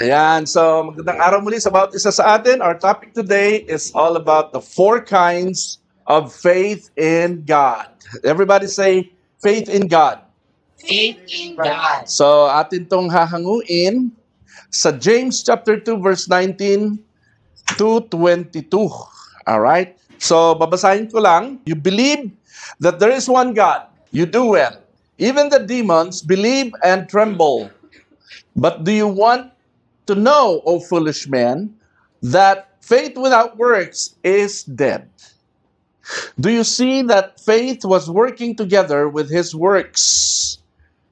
Ayan, so magandang araw muli sa bawat isa sa atin. Our topic today is all about the four kinds of faith in God. Everybody say, faith in God. Faith in God. So atin tong hahanguin sa James chapter 2 verse 19 to 22. Alright? So babasahin ko lang. You believe that there is one God. You do well. Even the demons believe and tremble. But do you want to know, O foolish man, that faith without works is dead? Do you see that faith was working together with his works?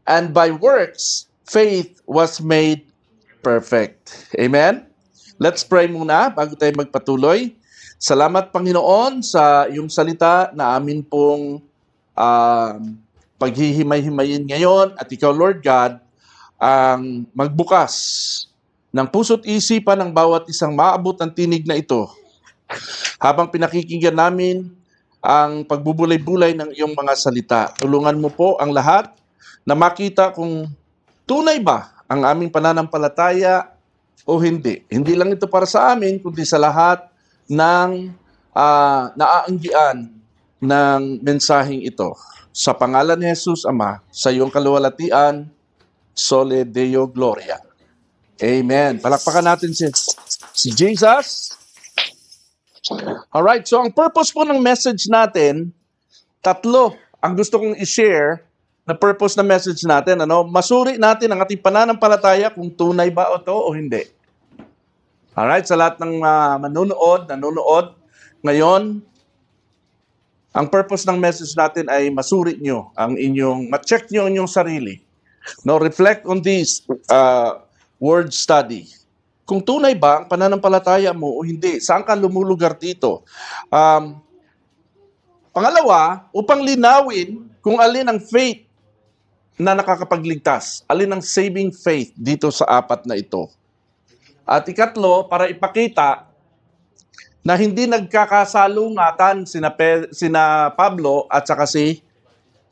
And by works, faith was made perfect. Amen? Let's pray muna bago tayo magpatuloy. Salamat, Panginoon, sa iyong salita na amin pong paghihimay-himayin ngayon. At ikaw, Lord God, ang magbukas ng puso't isipan ng bawat isang maabot ng tinig na ito. Habang pinakikinggan namin ang pagbubulay-bulay ng iyong mga salita, tulungan mo po ang lahat na makita kung tunay ba ang aming pananampalataya o hindi. Hindi lang ito para sa amin, kundi sa lahat ng naaanggian ng mensaheng ito. Sa pangalan ni Jesus, Ama, sa iyong kaluwalhatian, Sole Deo Gloria. Amen. Palakpakan natin si Jesus. Alright, so ang purpose po ng message natin, tatlo ang gusto kong i-share na purpose ng message natin. Masuri natin ang ating pananampalataya kung tunay ba ito o hindi. Alright, sa lahat ng nanonood ngayon, ang purpose ng message natin ay masuri nyo ang ma-check nyo ang inyong sarili. Reflect on this word study. Kung tunay ba ang pananampalataya mo o hindi, saan ka lumulugar dito? Pangalawa, upang linawin kung alin ang faith na nakakapagligtas, alin ang saving faith dito sa apat na ito. At ikatlo, para ipakita na hindi nagkakasalungatan sina Pablo at saka si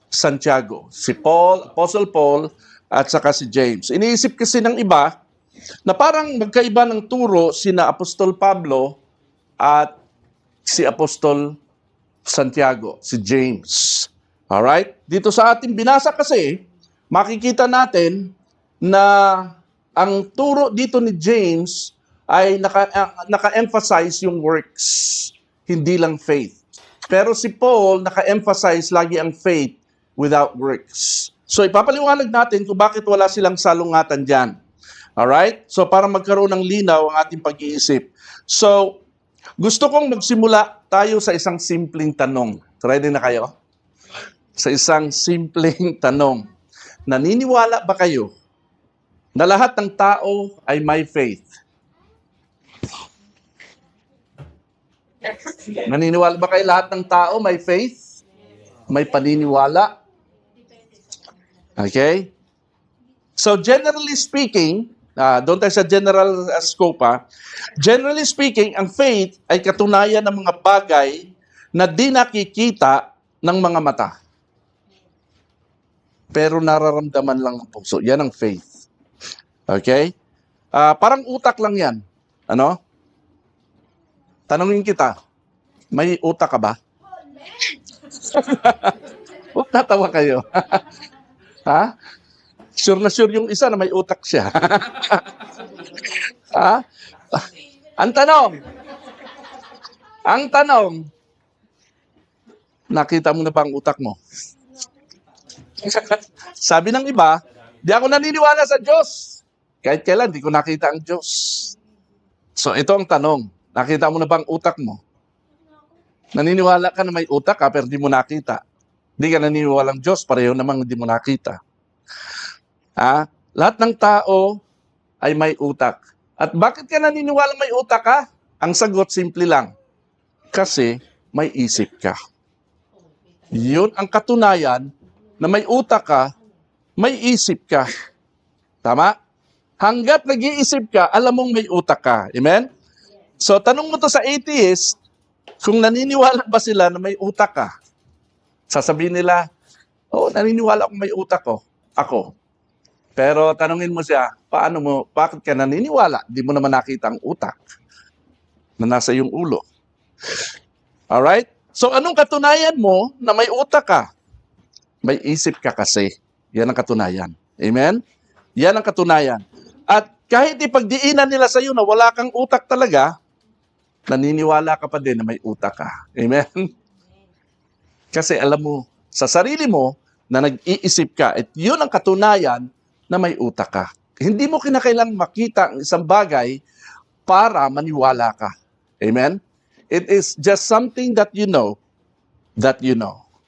Santiago, si Paul, Apostle Paul, at saka si James. Iniisip kasi ng iba na parang magkaiba ng turo sina Apostol Pablo at si Apostol Santiago, si James. Alright? Dito sa ating binasa kasi, makikita natin na ang turo dito ni James ay naka-emphasize yung works, hindi lang faith. Pero si Paul, naka-emphasize lagi ang faith without works. So ipapaliwanag natin kung bakit wala silang salungatan dyan. Alright? So para magkaroon ng linaw ang ating pag-iisip. So, gusto kong magsimula tayo sa isang simpleng tanong. Ready na kayo? Sa isang simpleng tanong. Naniniwala ba kayo na lahat ng tao ay may faith? Naniniwala ba kayo lahat ng tao may faith? May paniniwala? Okay? So generally speaking, doon tayo sa general scope generally speaking, ang faith ay katunayan ng mga bagay na di nakikita ng mga mata. Pero nararamdaman lang ng puso. Yan ang faith. Okay? Parang utak lang yan. Tanungin kita, may utak ka ba? Huwag natawa kayo. Ha? Sure na sure yung isa na may utak siya. Ha? Ang tanong, nakita mo na ba ang utak mo? Sabi ng iba, di ako naniniwala sa Diyos. Kahit kailan, di ko nakita ang Diyos. So ito ang tanong, nakita mo na ba ang utak mo? Naniniwala ka na may utak pero di mo nakita. Di ka naniniwalang Diyos, pareho namang hindi mo nakita. Lahat ng tao ay may utak. At bakit ka naniniwala may utak ka? Ang sagot, simple lang. Kasi may isip ka. Yun ang katunayan na may utak ka, may isip ka. Tama? Hanggat nag-iisip ka, alam mong may utak ka. Amen? So, tanong mo to sa atheist, kung naniniwala ba sila na may utak ka? Sasabihin nila, naniniwala akong may utak ko. Ako. Pero tanungin mo siya, bakit ka naniniwala? Di mo naman nakita ang utak na nasa iyong ulo. Alright? So anong katunayan mo na may utak ka? May isip ka kasi. Yan ang katunayan. Amen? Yan ang katunayan. At kahit ipagdiinan nila sa iyo na wala kang utak talaga, naniniwala ka pa din na may utak ka. Amen? Kasi alam mo, sa sarili mo, na nag-iisip ka, at yun ang katunayan na may utak ka. Hindi mo kinakailang makita ang isang bagay para maniwala ka. Amen? It is just something that you know.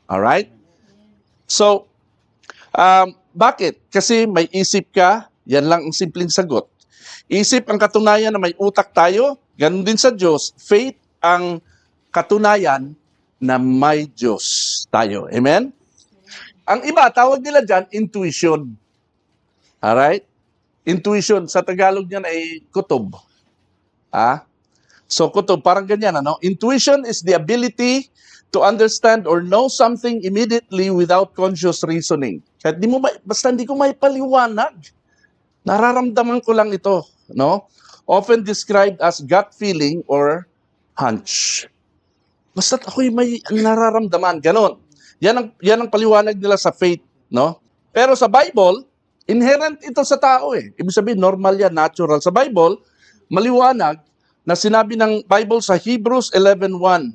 Alright? So, bakit? Kasi may isip ka, yan lang ang simpleng sagot. Isip ang katunayan na may utak tayo, ganun din sa Diyos, faith ang katunayan na may Diyos tayo. Amen? Ang iba, tawag nila dyan, intuition. Alright? Intuition, sa Tagalog niyan ay kutob. So kutob, parang ganyan, ano? Intuition is the ability to understand or know something immediately without conscious reasoning. Kahit basta hindi ko may paliwanag. Nararamdaman ko lang ito, no? Often described as gut feeling or hunch. Basta't ako'y may nararamdaman, ganon. Yan ang paliwanag nila sa faith, no? Pero sa Bible, inherent ito sa tao eh. Ibig sabihin, normal yan, natural. Sa Bible, maliwanag na sinabi ng Bible sa Hebrews 11:1,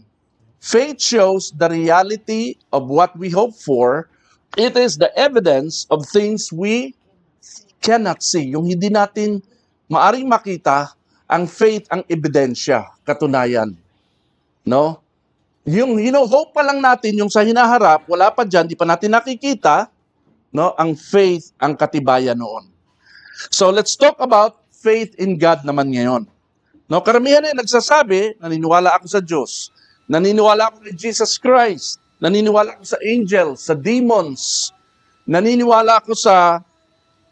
faith shows the reality of what we hope for. It is the evidence of things we cannot see. Yung hindi natin maaring makita, ang faith ang ebidensya, katunayan. No? Yung hope pa lang natin, yung sa hinaharap, wala pa dyan, di pa natin nakikita, no? Ang faith ang katibayan noon. So let's talk about faith in God naman ngayon. No, karamihan ay nagsasabi, naniniwala ako sa Diyos, naniniwala ako kay Jesus Christ, naniniwala ako sa angels, sa demons, naniniwala ako sa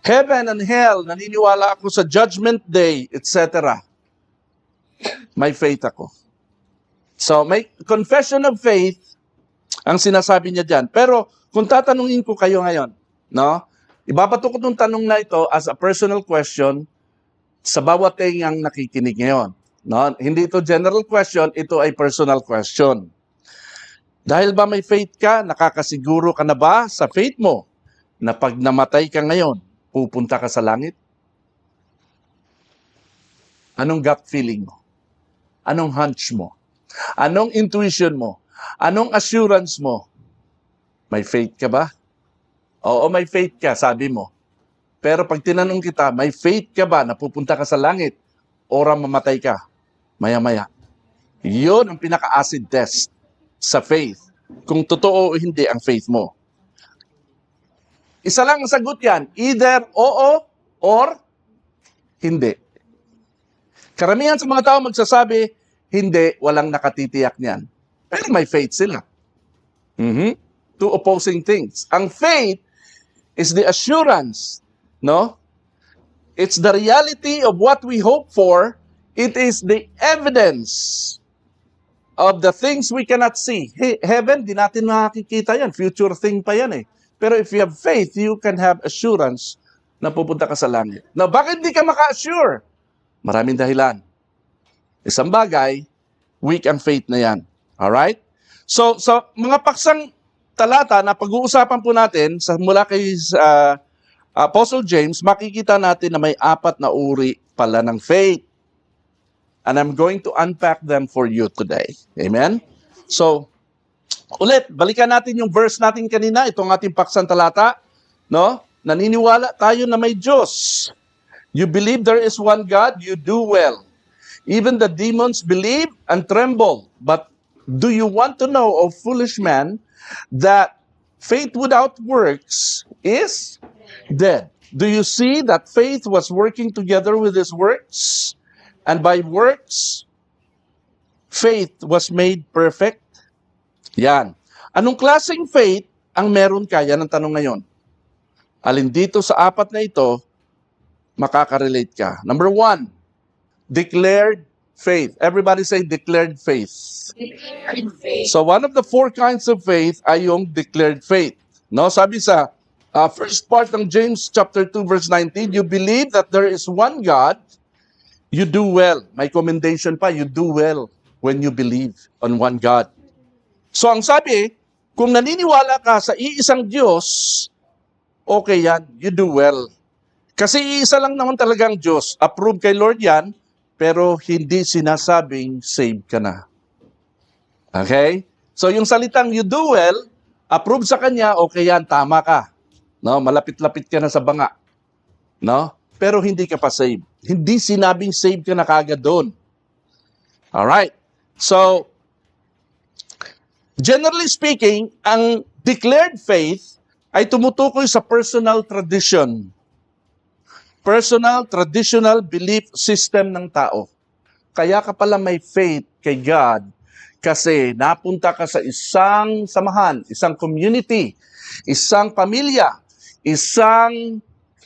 heaven and hell, naniniwala ako sa judgment day, etc. May faith ako. So, may confession of faith ang sinasabi niya dyan. Pero, kung tatanungin ko kayo ngayon, no? Ibabato ko itong tanong na ito as a personal question sa bawat tengang nakikinig ngayon. No? Hindi ito general question, ito ay personal question. Dahil ba may faith ka, nakakasiguro ka na ba sa faith mo na pag namatay ka ngayon, pupunta ka sa langit? Anong gut feeling mo? Anong hunch mo? Anong intuition mo? Anong assurance mo? May faith ka ba? Oo, may faith ka, sabi mo. Pero pag tinanong kita, may faith ka ba na pupunta ka sa langit? Ora mamatay ka, maya-maya. Yun ang pinaka-acid test sa faith. Kung totoo o hindi ang faith mo. Isa lang ang sagot yan, either oo or hindi. Karamihan sa mga tao magsasabi, hindi, walang nakatitiyak niyan. Pero may faith sila. Two opposing things. Ang faith is the assurance, no? It's the reality of what we hope for. It is the evidence of the things we cannot see. Hey, heaven, di natin makikita yan. Future thing pa yan eh. Pero if you have faith, you can have assurance na pupunta ka sa langit. Now, bakit di ka maka-assure? Maraming dahilan. Isang bagay, weak ang faith na yan. Alright? So, mga paksang talata na pag-uusapan po natin mula kay Apostle James, makikita natin na may 4 na uri pala ng faith. And I'm going to unpack them for you today. Amen? So, ulit, balikan natin yung verse natin kanina, itong ating paksang talata. No? Naniniwala tayo na may Diyos. You believe there is one God, you do well. Even the demons believe and tremble. But do you want to know, O foolish man, that faith without works is dead? Do you see that faith was working together with his works? And by works, faith was made perfect? Yan. Anong klaseng faith ang meron ka? Yan ang tanong ngayon. Alin dito sa 4 na ito, makaka-relate ka. Number 1, declared faith. Everybody say declared faith. Declared faith. So one of the 4 kinds of faith ay yung declared faith. No, sabi sa First part ng James chapter 2 verse 19, you believe that there is one God, you do well. May commendation pa, you do well when you believe on one God. So ang sabi, kung naniniwala ka sa iisang Diyos, okay yan, you do well. Kasi iisa lang naman talagang Diyos. Approved kay Lord yan, pero hindi sinasabing save ka na. Okay? So yung salitang you do well, approved sa Kanya, okay yan, tama ka. No, malapit-lapit ka na sa banga. No? Pero hindi ka pa save. Hindi sinabing save ka na kagad doon. Alright. So, generally speaking, ang declared faith ay tumutukoy sa personal tradition. Personal, traditional belief system ng tao. Kaya ka pala may faith kay God kasi napunta ka sa isang samahan, isang community, isang pamilya, isang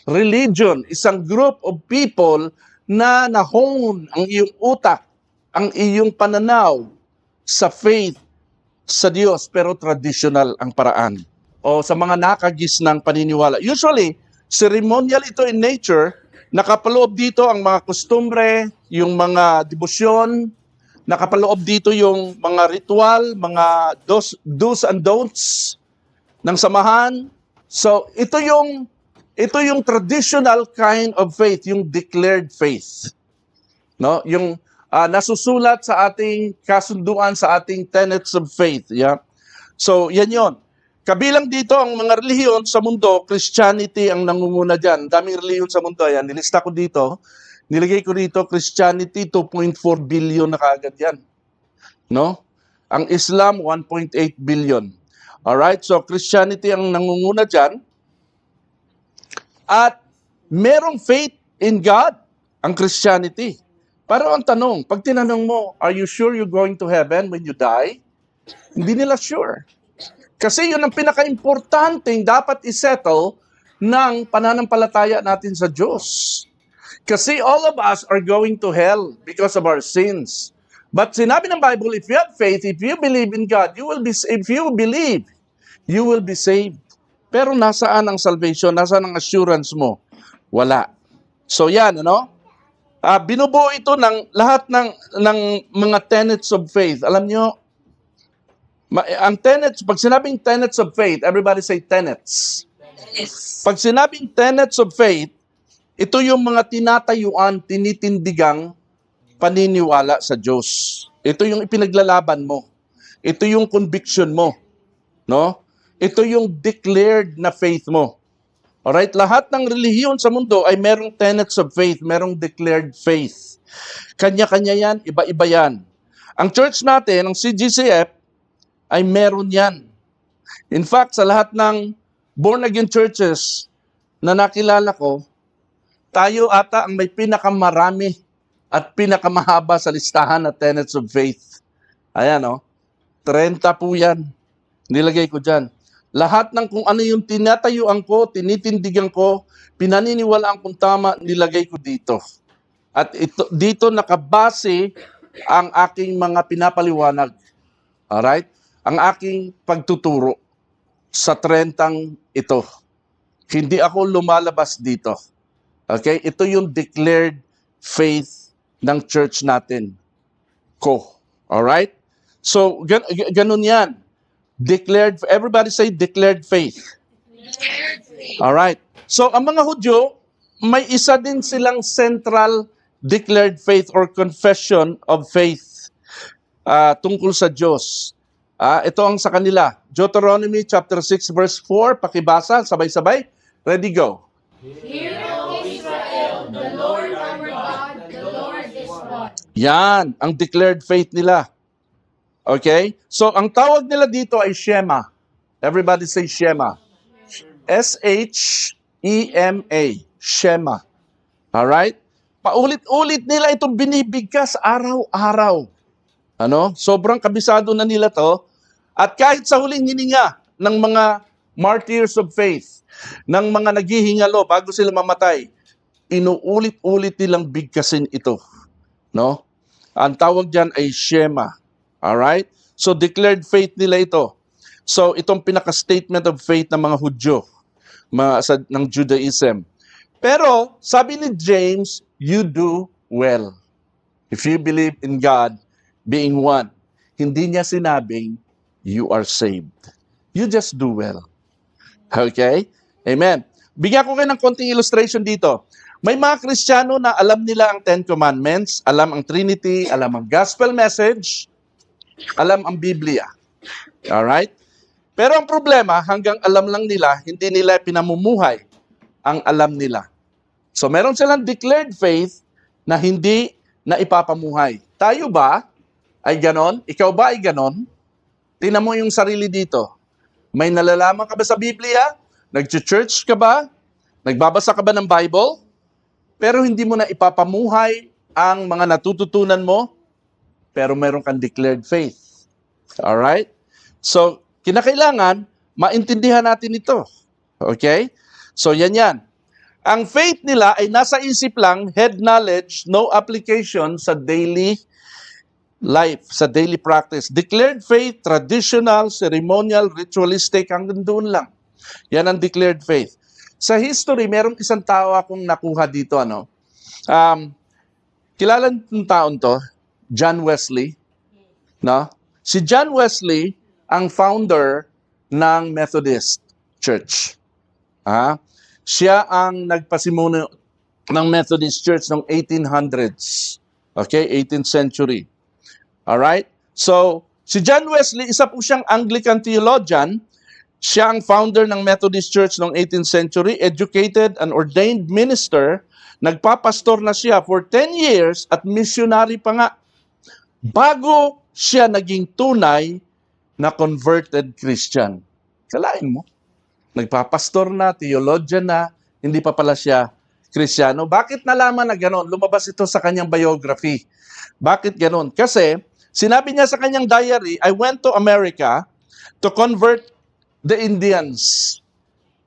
religion, isang group of people na nahone ang iyong utak, ang iyong pananaw sa faith sa Diyos, pero traditional ang paraan. O sa mga nakagis ng paniniwala. Usually, ceremonial ito in nature, nakapaloob dito ang mga kostumbre, yung mga debosyon, nakapaloob dito yung mga ritual, mga do's and don'ts ng samahan. So, ito yung traditional kind of faith, yung declared faith. No? Yung nasusulat sa ating kasunduan, sa ating tenets of faith. Yeah? So, yan yon. Kabilang dito ang mga relihiyon sa mundo, Christianity ang nangunguna dyan. Daming relihiyon sa mundo. Yan, nilista ko dito. Nilagay ko dito, Christianity, 2.4 billion na kaagad yan. No? Ang Islam, 1.8 billion. Alright, so Christianity ang nangunguna dyan. At merong faith in God, ang Christianity. Pero ang tanong, pag tinanong mo, are you sure you're going to heaven when you die? Hindi nila sure. Kasi yun ang pinaka-importanting dapat isettle ng pananampalataya natin sa Diyos. Kasi all of us are going to hell because of our sins. But sinabi ng Bible, if you have faith, if you believe in God, you will be, if you believe, you will be saved. Pero nasaan ang salvation? Nasaan ang assurance mo? Wala. So yan, ano? Binubuo ito ng lahat ng mga tenets of faith. Alam nyo, ang tenets, pag sinabing tenets of faith, everybody say tenets. Yes. Pag sinabing tenets of faith, ito yung mga tinatayuan, tinitindigang paniniwala sa Diyos. Ito yung ipinaglalaban mo. Ito yung conviction mo. No? Ito yung declared na faith mo. Alright? Lahat ng relihiyon sa mundo ay merong tenets of faith, merong declared faith. Kanya-kanya yan, iba-iba yan. Ang church natin, ang CGCF, ay meron yan. In fact, sa lahat ng born-again churches na nakilala ko, tayo ata ang may pinakamarami at pinakamahaba sa listahan na tenets of faith. Ayan, 30 po yan. Nilagay ko dyan. Lahat ng kung ano yung tinatayuan ko, tinitindigan ko, pinaniniwalaan kong tama, nilagay ko dito. At dito nakabase ang aking mga pinapaliwanag. Alright? Ang aking pagtuturo sa 30 ito. Hindi ako lumalabas dito. Okay? Ito yung declared faith ng church natin. Alright? So, ganun yan. Declared, everybody say declared faith. Alright. So, ang mga Hudyo, may isa din silang central declared faith or confession of faith tungkol sa Diyos. Ito ang sa kanila. Deuteronomy chapter 6 verse 4, pakibasa, sabay-sabay. Ready, go. Hear, O Israel, the Lord our God, the Lord is one. Yan, ang declared faith nila. Okay? So, ang tawag nila dito ay Shema. Everybody say Shema. S-H-E-M-A. Shema. Alright? Paulit-ulit nila itong binibigkas araw-araw. Ano? Sobrang kabisado na nila to. At kahit sa huling hininga ng mga martyrs of faith, ng mga naghihingalo bago sila mamatay, inuulit-ulit nilang bigkasin ito. No? Ang tawag dyan ay Shema. Alright? So, declared faith nila ito. So, itong pinaka-statement of faith ng mga Hudyo. ng Judaism. Pero, sabi ni James, you do well. If you believe in God being one, hindi niya sinabing, you are saved. You just do well. Okay? Amen. Bigyan ko kayo ng konting illustration dito. May mga Kristiyano na alam nila ang Ten Commandments, alam ang Trinity, alam ang Gospel message, alam ang Biblia. Alright? Pero ang problema, hanggang alam lang nila, hindi nila pinamumuhay ang alam nila. So meron silang declared faith na hindi na ipapamuhay. Tayo ba ay ganon? Ikaw ba ay ganon? Tingnan mo yung sarili dito. May nalalaman ka ba sa Biblia? Nag-church ka ba? Nagbabasa ka ba ng Bible? Pero hindi mo na ipapamuhay ang mga natututunan mo, pero meron kang declared faith. Alright? So, kinakailangan, maintindihan natin ito. Okay? So, yan. Ang faith nila ay nasa isip lang, head knowledge, no application sa daily life, sa daily practice. Declared faith, traditional, ceremonial, ritualistic, hanggang doon lang. Yan ang declared faith. Sa history, merong isang tao akong nakuha dito. Kilala ng taon to? John Wesley. No? Si John Wesley, ang founder ng Methodist Church. Siya ang nagpasimuno ng Methodist Church noong 1800s. Okay, 18th century. Alright? So, si John Wesley, isa po siyang Anglican theologian. Siya ang founder ng Methodist Church noong 18th century, educated and ordained minister. Nagpapastor na siya for 10 years at missionary pa nga. Bago siya naging tunay na converted Christian. Kalain mo? Nagpapastor na, theologian na, hindi pa pala siya Kristiyano. Bakit nalaman na gano'n? Lumabas ito sa kanyang biography. Bakit gano'n? Kasi, sinabi niya sa kanyang diary, I went to America to convert the Indians.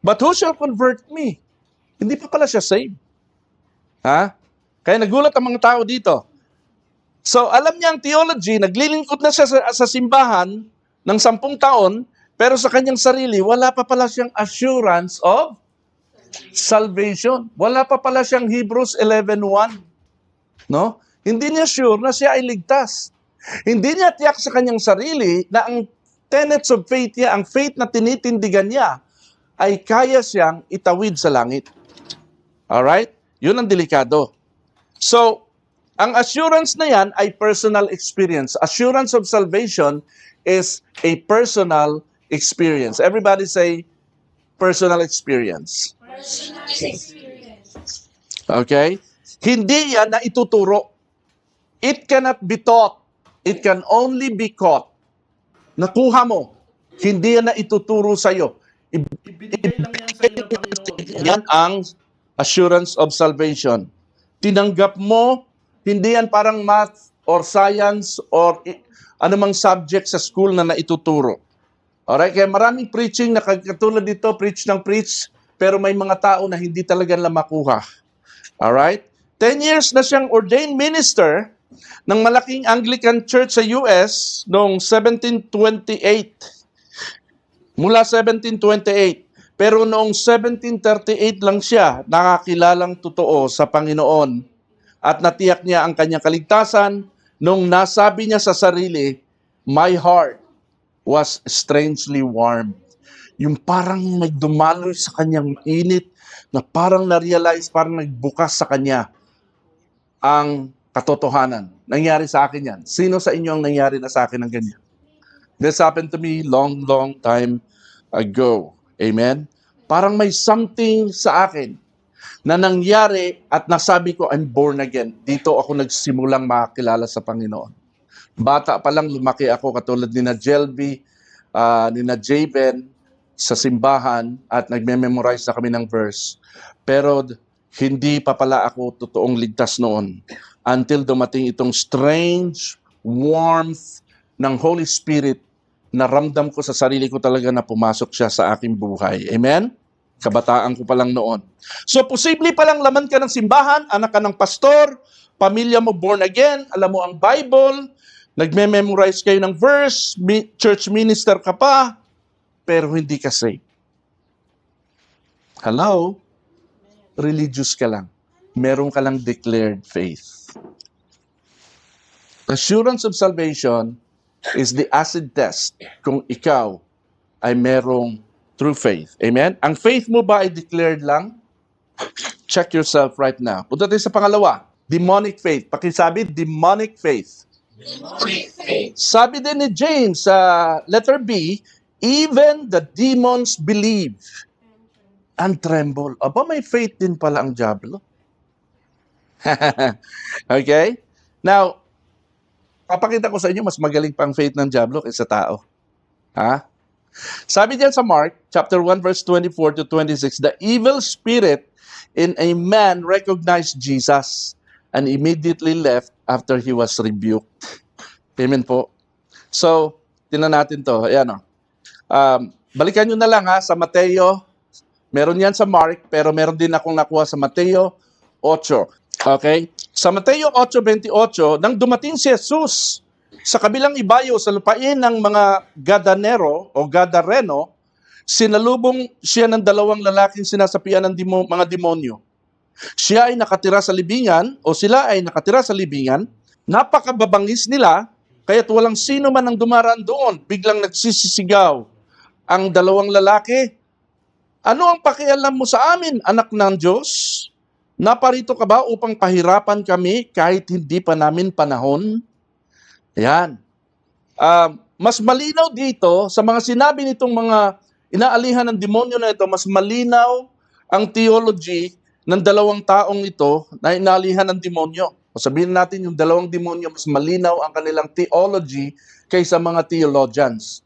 But who shall convert me? Hindi pa pala siya saved. Kaya nagulat ang mga tao dito. So, alam niya ang theology, naglilingkod na siya sa simbahan ng 10 taon, pero sa kanyang sarili, wala pa pala siyang assurance of salvation. Wala pa pala siyang Hebrews 11:1. No? Hindi niya sure na siya ay ligtas. Hindi niya tiyak sa kanyang sarili na ang tenets of faith niya, ang faith na tinitindigan niya, ay kaya siyang itawid sa langit. Alright? Yun ang delikado. So, ang assurance na yan ay personal experience. Assurance of salvation is a personal experience. Everybody say, personal experience. Personal experience. Okay? Hindi yan na ituturo. It cannot be taught. It can only be caught. Nakuha mo. Hindi yan na ituturo sa'yo. Ibigay lang yan sa'yo ng Panginoon. Yan ang assurance of salvation. Tinanggap mo, hindi yan parang math or science or anumang subject sa school na naituturo. Alright? Kaya maraming preaching na katulad dito, preach ng preach, pero may mga tao na hindi talaga nila makuha. Alright? 10 years na siyang ordained minister ng malaking Anglican Church sa US noong 1728. Mula 1728. Pero noong 1738 lang siya nakakilalang totoo sa Panginoon at natiyak niya ang kanyang kaligtasan nung nasabi niya sa sarili, my heart was strangely warm. Yung parang nagdumaloy sa kanyang init na parang na-realize, parang nagbukas sa kanya ang katotohanan. Nangyari sa akin yan. Sino sa inyo ang nangyari na sa akin ng ganyan? This happened to me long time ago. Amen? Parang may something sa akin na nangyari at nasabi ko, I'm born again. Dito ako nagsimulang makakilala sa Panginoon. Bata pa lang, lumaki ako katulad ni na Jelby, ni na Javen sa simbahan at nagme-memorize na kami ng verse. Pero hindi pa pala ako totoong ligtas noon until dumating itong strange warmth ng Holy Spirit na ramdam ko sa sarili ko talaga na pumasok siya sa aking buhay. Amen? Kabataan ko pa lang noon. So, posible palang laman ka ng simbahan, anak ka ng pastor, pamilya mo born again, alam mo ang Bible, nagme-memorize kayo ng verse, church minister ka pa, pero hindi ka saved. Hello? Religious ka lang. Meron ka lang declared faith. Assurance of salvation is the acid test kung ikaw ay merong true faith. Amen? Ang faith mo ba ay declared lang? Check yourself right now. Punta tayo sa pangalawa. Demonic faith. Pakisabi, demonic faith. Demonic faith. Sabi din ni James sa letter B, even the demons believe and tremble. Aba, may faith din pala ang diablo. Okay? Now, papakita ko sa inyo, mas magaling pang faith ng diablo kaysa tao. Ha? Sabi diyan sa Mark, chapter 1, verse 24 to 26, the evil spirit in a man recognized Jesus and immediately left after he was rebuked. Amen po. So, tingnan natin to. Ayan o. Balikan nyo na lang ha, sa Mateo. Meron yan sa Mark, pero meron din akong nakuha sa Mateo 8. Okay? Sa Mateo 8:28, nang dumating si Jesus sa kabilang ibayo sa lupain ng mga Gadanero o Gadareno, sinalubong siya ng dalawang lalaking sinasapian ng mga demonyo. Siya ay nakatira sa libingan o sila ay nakatira sa libingan, napakababangis nila, kaya't walang sino man ang dumaraan doon. Biglang nagsisisigaw ang dalawang lalaki, ano ang pakialam mo sa amin, anak ng Diyos? Naparito ka ba upang pahirapan kami kahit hindi pa namin panahon? Yan. Mas malinaw dito sa mga sinabi nitong mga inaalihan ng demonyo na ito, mas malinaw ang theology ng dalawang taong ito na inaalihan ng demonyo. O sabihin natin yung dalawang demonyo, mas malinaw ang kanilang theology kaysa mga theologians.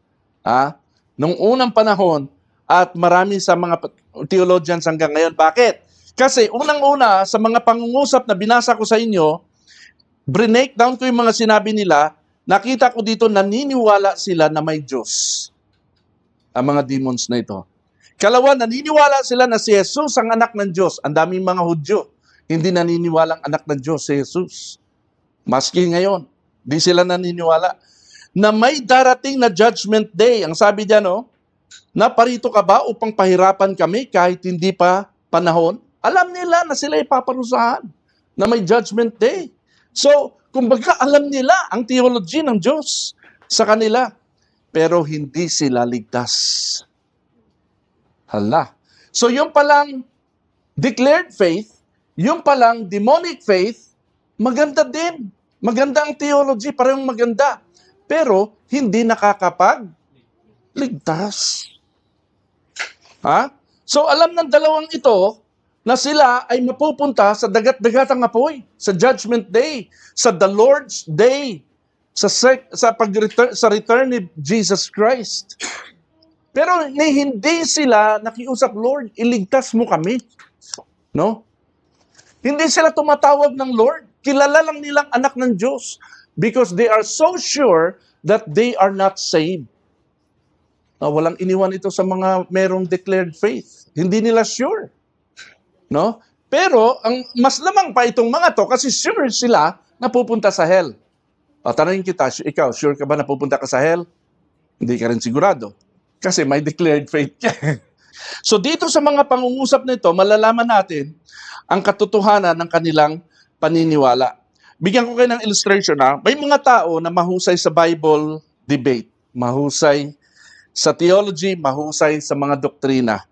Nung unang panahon at marami sa mga theologians hanggang ngayon. Bakit? Kasi unang-una sa mga pangungusap na binasa ko sa inyo, break down ko yung mga sinabi nila, nakita ko dito naniniwala sila na may Diyos. Ang mga demons na ito. Kalawa, naniniwala sila na si Jesus ang anak ng Diyos. Ang daming mga Hudyo, hindi naniniwalang anak ng Diyos si Jesus. Maski ngayon, di sila naniniwala. Na may darating na judgment day. Ang sabi diyan, naparito ka ba upang pahirapan kami kahit hindi pa panahon? Alam nila na sila ipaparusahan, na may judgment day. So, kumbaga alam nila ang theology ng Diyos sa kanila. Pero hindi sila ligtas. Hala. So yung palang declared faith, yung palang demonic faith, maganda din. Maganda ang theology, parang maganda. Pero hindi nakakapagligtas. So alam ng dalawang ito na sila ay mapupunta sa dagat-dagatang apoy, sa judgment day, sa the Lord's day, sa return ni Jesus Christ. Pero hindi sila nakiusap, Lord, iligtas mo kami. No? Hindi sila tumatawag ng Lord. Kilala lang nilang anak ng Diyos because they are so sure that they are not saved. Walang iniwan ito sa mga merong declared faith. Hindi nila sure. No? Pero ang mas lamang pa itong mga to kasi sure sila na pupunta sa hell. Tanungin kita, ikaw, sure ka ba na pupunta ka sa hell? Hindi ka rin sigurado. Kasi may declared faith ka. So dito sa mga pangungusap nito, malalaman natin ang katotohanan ng kanilang paniniwala. Bigyan ko kayo ng illustration. May mga tao na mahusay sa Bible debate, mahusay sa theology, mahusay sa mga doktrina.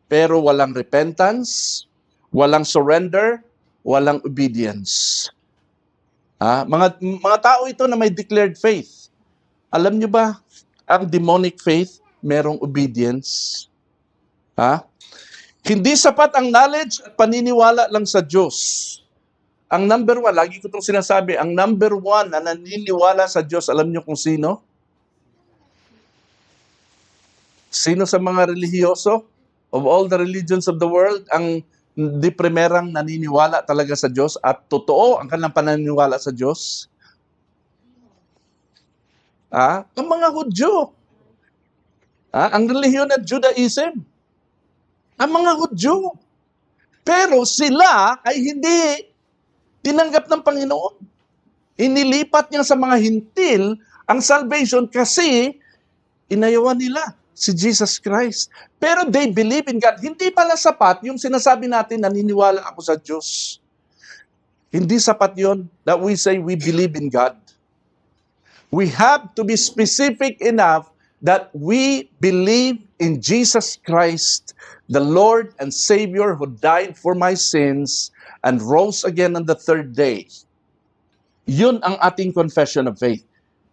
Pero walang repentance, walang surrender, walang obedience. Mga tao ito na may declared faith. Alam nyo ba, ang demonic faith, merong obedience. Hindi sapat ang knowledge at paniniwala lang sa Diyos. Ang number one, lagi ko itong sinasabi, ang number one na naniniwala sa Diyos, alam nyo kung sino? Sino sa mga relihiyoso? Of all the religions of the world, ang di primerang naniniwala talaga sa Diyos at totoo ang kanilang paniniwala sa Diyos? Ang mga Hudyo. Ang relihiyon at Judaism. Ang mga Hudyo. Pero sila ay hindi tinanggap ng Panginoon. Inilipat niya sa mga hintil ang salvation kasi inayawan nila. Si Jesus Christ. Pero they believe in God. Hindi pala sapat yung sinasabi natin, naniniwala ako sa Diyos. Hindi sapat yon that we say we believe in God. We have to be specific enough that we believe in Jesus Christ, the Lord and Savior who died for my sins and rose again on the third day. Yun ang ating confession of faith.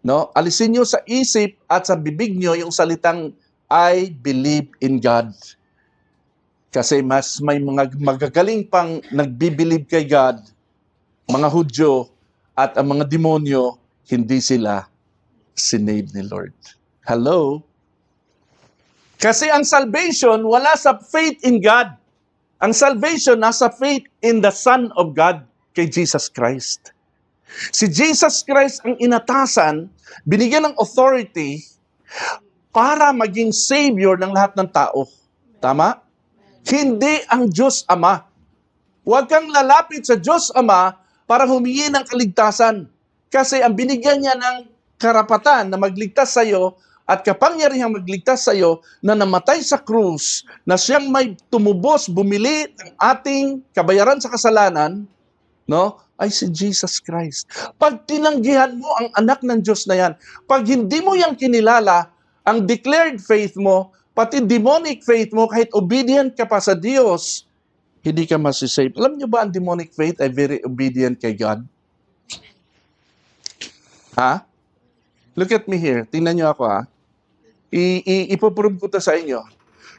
No? Alisin nyo sa isip at sa bibig nyo yung salitang I believe in God. Kasi mas may mga magagaling pang nagbibilieve kay God, mga Hudyo at ang mga demonyo, hindi sila sinave ni Lord. Hello? Kasi ang salvation wala sa faith in God. Ang salvation nasa faith in the Son of God, kay Jesus Christ. Si Jesus Christ ang inatasan, binigyan ng authority para maging Savior ng lahat ng tao. Tama? Hindi ang Diyos Ama. Huwag kang lalapit sa Diyos Ama para humingi ng kaligtasan. Kasi ang binigyan niya ng karapatan na magligtas sa iyo at kapangyarihang magligtas sa iyo na namatay sa krus, na siyang may tumubos, bumili ng ating kabayaran sa kasalanan, no? Ay si Jesus Christ. Pag tinanggihan mo ang anak ng Diyos na yan, pag hindi mo yang kinilala, ang declared faith mo, pati demonic faith mo, kahit obedient ka pa sa Diyos, hindi ka masisave. Alam niyo ba ang demonic faith ay very obedient kay God? Ha? Look at me here. Tingnan niyo ako, ha. Ipoprove ko to sa inyo.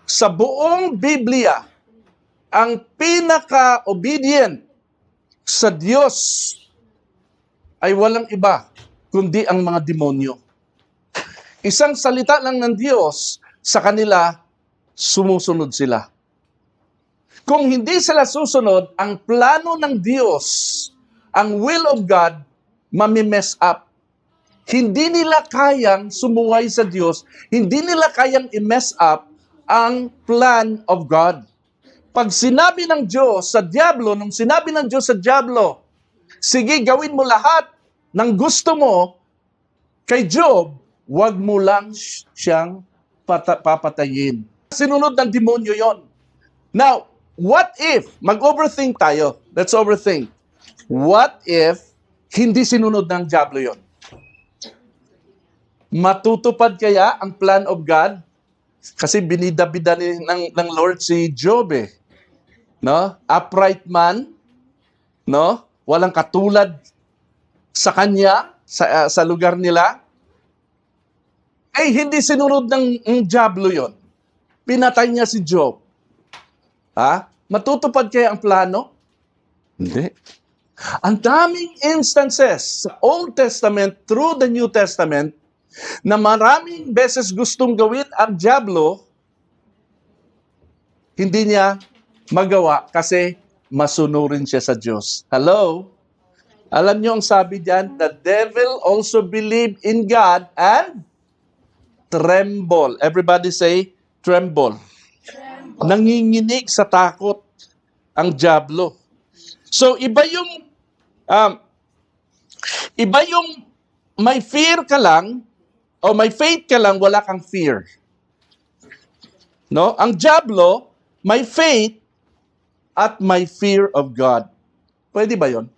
Sa buong Biblia, ang pinaka-obedient sa Diyos ay walang iba kundi ang mga demonyo. Isang salita lang ng Diyos, sa kanila, sumusunod sila. Kung hindi sila susunod, ang plano ng Diyos, ang will of God, mami-mess up. Hindi nila kayang sumuway sa Diyos, hindi nila kayang i-mess up ang plan of God. Pag sinabi ng Diyos sa Diablo, nung sinabi ng Diyos sa Diablo, sige, gawin mo lahat ng gusto mo kay Job, wag mo lang siyang papatayin. Sinunod ng demonyo yon. Now, what if, mag-overthink tayo, let's overthink. What if hindi sinunod ng Diablo yon? Matutupad kaya ang plan of God? Kasi binidabida ng Lord si Job eh. No? Upright man, no? Walang katulad sa kanya, sa lugar nila. Ay, hindi sinunod ng Diablo yon. Pinatay niya si Job. Ha? Matutupad kaya ang plano? Hindi. Ang daming instances sa Old Testament through the New Testament na maraming beses gustong gawin ang Diablo, hindi niya magawa kasi masunurin siya sa Diyos. Hello? Alam niyo ang sabi diyan, the devil also believed in God and tremble. Everybody say, tremble. Nanginginig sa takot ang Diablo. So, iba yung may fear ka lang, o may faith ka lang, wala kang fear. No? Ang Diablo, may faith at may fear of God. Pwede ba yon?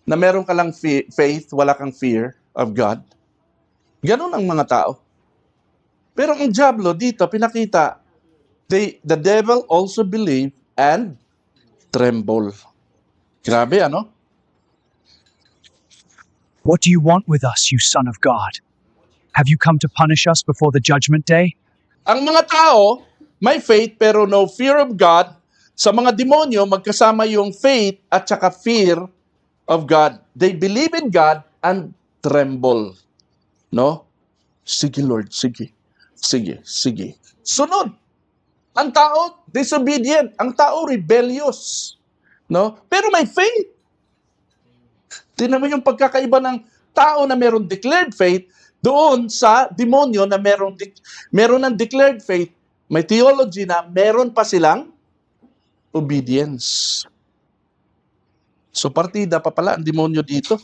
Na meron ka lang faith, wala kang fear of God? Ganun ang mga tao. Pero ang Diablo dito, pinakita, the devil also believe and tremble. Grabe, ano? What do you want with us, you Son of God? Have you come to punish us before the judgment day? Ang mga tao, may faith pero no fear of God. Sa mga demonyo, magkasama yung faith at saka fear of God. They believe in God and tremble. No? Sige Lord, sige. Sige, sige. Sunod. Ang tao, disobedient. Ang tao, rebellious. No? Pero may faith. Tingnan mo yung pagkakaiba ng tao na meron declared faith doon sa demonyo na meron ng declared faith. May theology na meron pa silang obedience. So partida pa pala ang demonyo dito.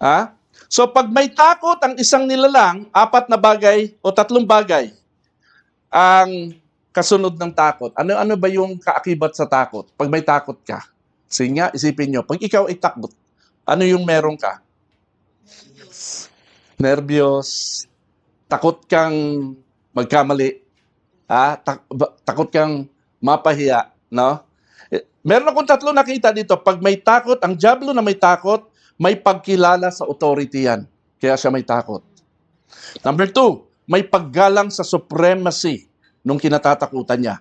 Ha? So pag may takot ang isang nilalang, 4 na bagay o 3 bagay. ang kasunod ng takot? Ano ba yung kaakibat sa takot? Pag may takot ka, sige nga, isipin nyo, pag ikaw ay takot, ano yung meron ka? Nervyos, takot kang magkamali, takot kang mapahiya, no? Meron akong 3 nakita dito. Pag may takot, ang diablo na may takot, may pagkilala sa authority yan. Kaya siya may takot. Number 2, may paggalang sa supremacy nung kinatatakutan niya.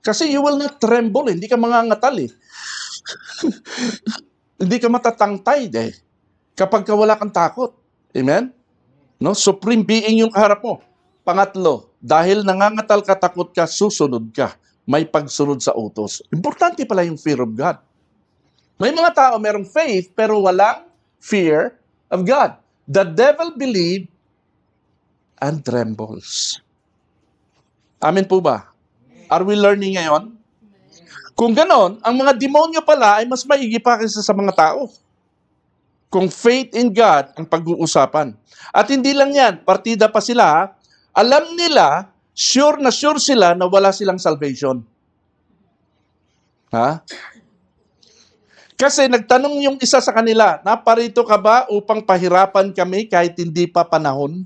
Kasi you will not tremble, hindi ka mangangatal eh. Hindi ka matatangtay eh. Kapag ka wala kang takot. Amen? No? Supreme being yung kaharap mo. Pangatlo, dahil nangangatal ka, takot ka, susunod ka. May pagsunod sa utos. Importante pala yung fear of God. May mga tao merong faith pero walang fear of God. The devil believes and trembles. Amen po ba? Are we learning ngayon? Kung ganon, ang mga demonyo pala ay mas maigi pa kaysa sa mga tao. Kung faith in God ang pag-uusapan. At hindi lang yan, partida pa sila, alam nila, sure na sure sila na wala silang salvation. Ha? Kasi nagtanong yung isa sa kanila, naparito ka ba upang pahirapan kami kahit hindi pa panahon?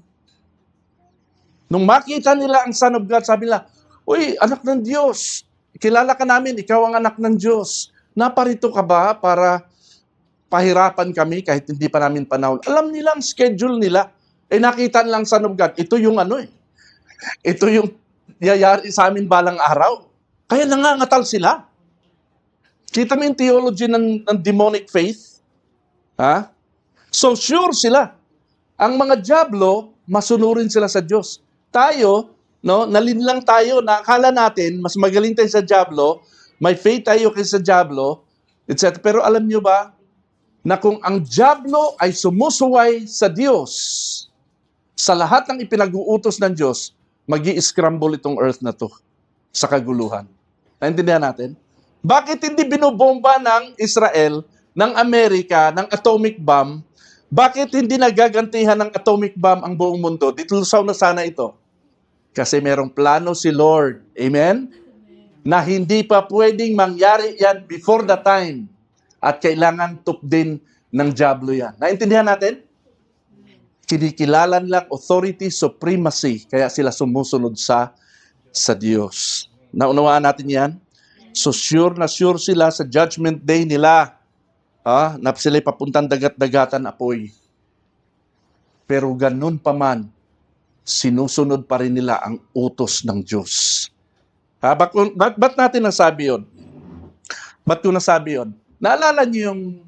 Nung makita nila ang Son of God, sabi nila, uy, anak ng Diyos, kilala ka namin, ikaw ang anak ng Diyos. Naparito ka ba para pahirapan kami kahit hindi pa namin panahon? Alam nila ang schedule nila. Nakita nilang Son of God, ito yung ito yung yayari sa amin balang araw. Kaya nangangatal sila. Kita mo yung theology ng demonic faith? Ha? So sure sila. Ang mga diablo, masunurin sila sa Diyos. Tayo, no, nalinlang tayo na akala natin, mas magaling tayo sa diablo, may faith tayo kaysa sa diablo, etc. Pero alam nyo ba, na kung ang diablo ay sumusuway sa Diyos, sa lahat ng ipinag-uutos ng Diyos, magi-scramble itong earth na to sa kaguluhan. Naintindihan natin? Bakit hindi binobomba ng Israel, ng Amerika, ng atomic bomb? Bakit hindi nagagantihan ng atomic bomb ang buong mundo? Ditulsaw na sana ito. Kasi merong plano si Lord. Amen? Na hindi pa pwedeng mangyari yan before the time. At kailangan tupdin ng diablo yan. Naintindihan natin? Kinikilala nilang authority, supremacy. Kaya sila sumusunod sa Diyos. Naunawaan natin yan? So sure na sure sila sa judgment day nila. Na sila'y papuntang dagat-dagatan apoy. Pero ganun pa man, sinusunod pa rin nila ang utos ng Diyos. Ba't natin nasabi yun? Ba't ko nasabi yun? Naalala niyo yung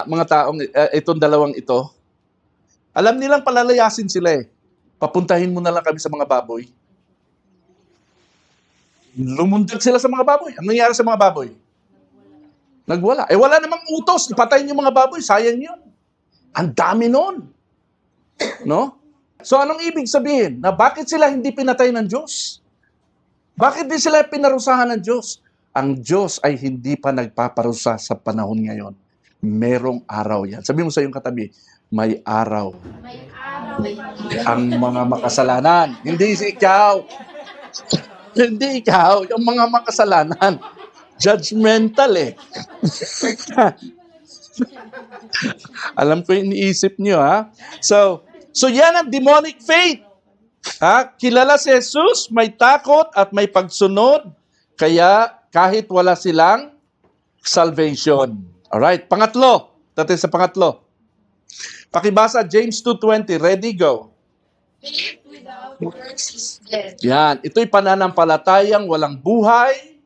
mga taong, itong dalawang ito? Alam nilang palalayasin sila eh. Papuntahin mo na lang kami sa mga baboy. Lumundag sila sa mga baboy. Ano nangyari sa mga baboy? Nagwala. Wala namang utos. Patayin yung mga baboy. Sayang yun. Ang dami nun. No? So, anong ibig sabihin? Na bakit sila hindi pinatay ng Diyos? Bakit di sila pinarusahan ng Diyos? Ang Diyos ay hindi pa nagpaparusa sa panahon ngayon. Merong araw yan. Sabi mo sa iyong katabi, may araw. May araw. Ang mga makasalanan. Hindi si ikaw. Hindi ikaw. Yung mga makasalanan. Judgmental eh. Alam ko yung iniisip nyo, ha? So yan ang demonic faith. Kilala si Jesus, may takot at may pagsunod, kaya kahit wala silang salvation. Alright, pangatlo. Tatin sa pangatlo. Pakibasa James 2:20. Ready, go. Faith without works is dead. Yan, ito'y pananampalatayang walang buhay,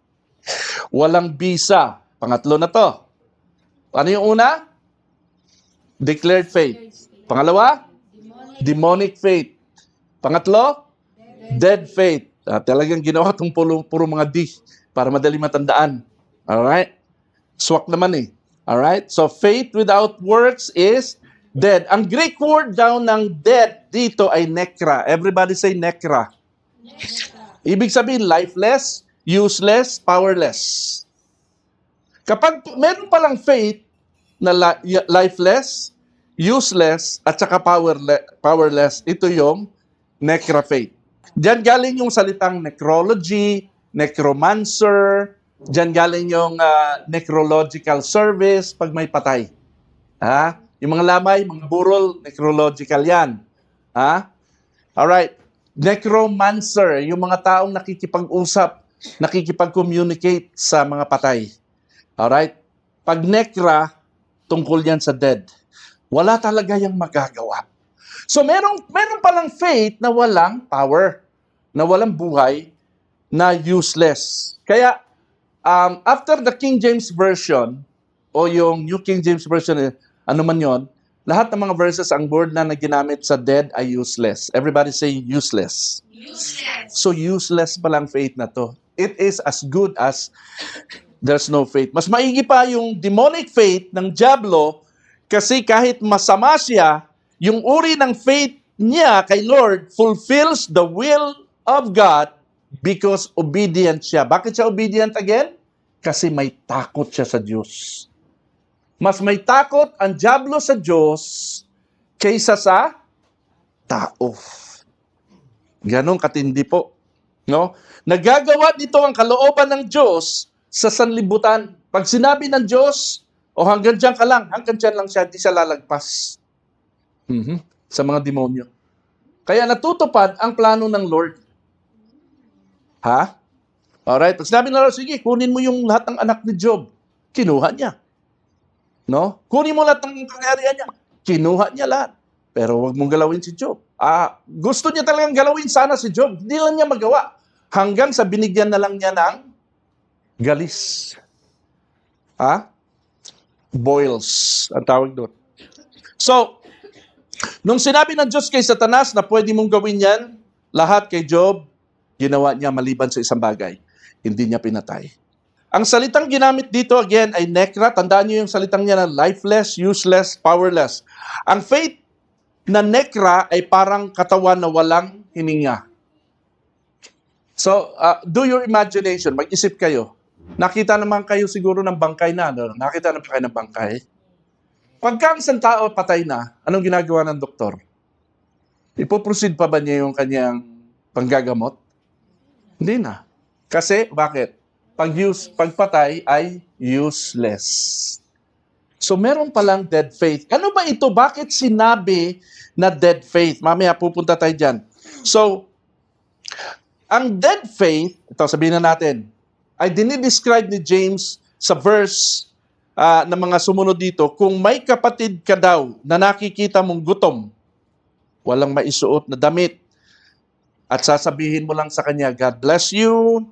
walang bisa. Pangatlo na to. Ano yung una? Declared faith. Pangalawa? Demonic faith. Pangatlo? Dead faith. Talagang ginawa itong puro mga D para madali matandaan. Alright? Swak naman eh. Alright? So faith without works is dead. Ang Greek word daw ng dead dito ay nekra. Everybody say nekra. Ibig sabihin lifeless, useless, powerless. Kapag meron palang faith na lifeless, useless, at saka powerless, ito yung necra faith. Diyan galing yung salitang necrology, necromancer, diyan galing yung necrological service pag may patay. Ha? Yung mga lamay, mga burol, necrological yan. Ha? Alright. Necromancer, yung mga taong nakikipag-usap, nakikipag-communicate sa mga patay. Alright? Pag necra, tungkol yan sa dead. Wala talaga yung magagawa. So meron palang faith na walang power, na walang buhay, na useless. Kaya, after the King James Version, o yung New King James Version, ano man yon, lahat ng mga verses, ang word na ginamit sa dead ay useless. Everybody say useless. Useless. So useless palang faith na to. It is as good as there's no faith. Mas maigi pa yung demonic faith ng diablo kasi kahit masama siya, yung uri ng faith niya kay Lord fulfills the will of God because obedient siya. Bakit siya obedient again? Kasi may takot siya sa Diyos. Mas may takot ang diablo sa Diyos kaysa sa tao. Ganon katindi po. No? Nagagawa nito ang kalooban ng Diyos sa sanlibutan. Pag sinabi ng Diyos, hanggang dyan ka lang, hanggang dyan lang siya, di siya lalagpas. Sa mga demonyo. Kaya natutupad ang plano ng Lord. Ha? Alright, pag sinabi ng Lord, sige, kunin mo yung lahat ng anak ni Job. Kinuha niya. No? Kunin mo lahat ng pangyarihan niya. Kinuha niya lahat. Pero wag mong galawin si Job. Gusto niya talagang galawin sana si Job. Hindi lang niya magawa. Hanggang sa binigyan na lang niya ng galis. Boils, ang tawag doon. So, nung sinabi ng Diyos kay Satanas na pwede mong gawin yan, lahat kay Job, ginawa niya maliban sa isang bagay. Hindi niya pinatay. Ang salitang ginamit dito again ay nekra. Tandaan niyo yung salitang niya na lifeless, useless, powerless. Ang faith na nekra ay parang katawan na walang hininga. So, do your imagination. Mag-isip kayo. Nakita naman kayo siguro ng bangkay na. No? Nakita naman kayo ng bangkay. Pagka ang isang tao patay na, anong ginagawa ng doktor? Ipoproceed pa ba niya yung kanyang panggagamot? Hindi na. Kasi, bakit? Pagpatay ay useless. So, meron palang dead faith. Ano ba ito? Bakit sinabi na dead faith? Mamaya pupunta tayo dyan. So, ang dead faith, ito sabihin na natin, ay dinidescribe ni James sa verse na mga sumunod dito, kung may kapatid ka daw na nakikita mong gutom, walang maisuot na damit, at sasabihin mo lang sa kanya, God bless you,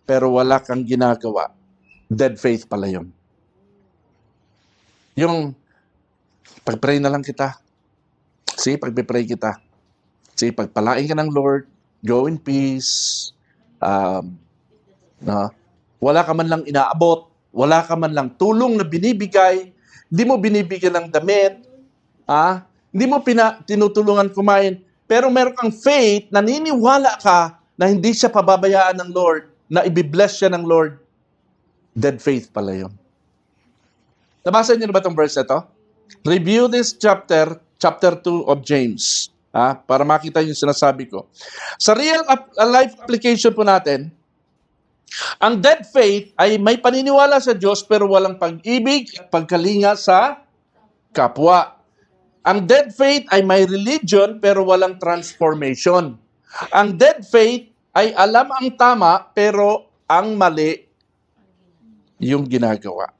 pero wala kang ginagawa. Dead faith pala yun. Yung, pag-pray na lang kita. See, pag-pray kita. See, pagpalain ka ng Lord, go in peace, wala ka man lang inaabot, wala ka man lang tulong na binibigay, hindi mo binibigyan ng damit, hindi mo tinutulungan kumain, pero meron kang faith, naniniwala ka na hindi siya pababayaan ng Lord, na ibibless siya ng Lord. Dead faith pala yun. Nabasa niyo na ba itong verse na ito? Review this chapter 2 of James. Para makita yung sinasabi ko. Sa real life application po natin, ang dead faith ay may paniniwala sa Diyos pero walang pag-ibig at pagkalinga sa kapwa. Ang dead faith ay may religion pero walang transformation. Ang dead faith ay alam ang tama pero ang mali yung ginagawa.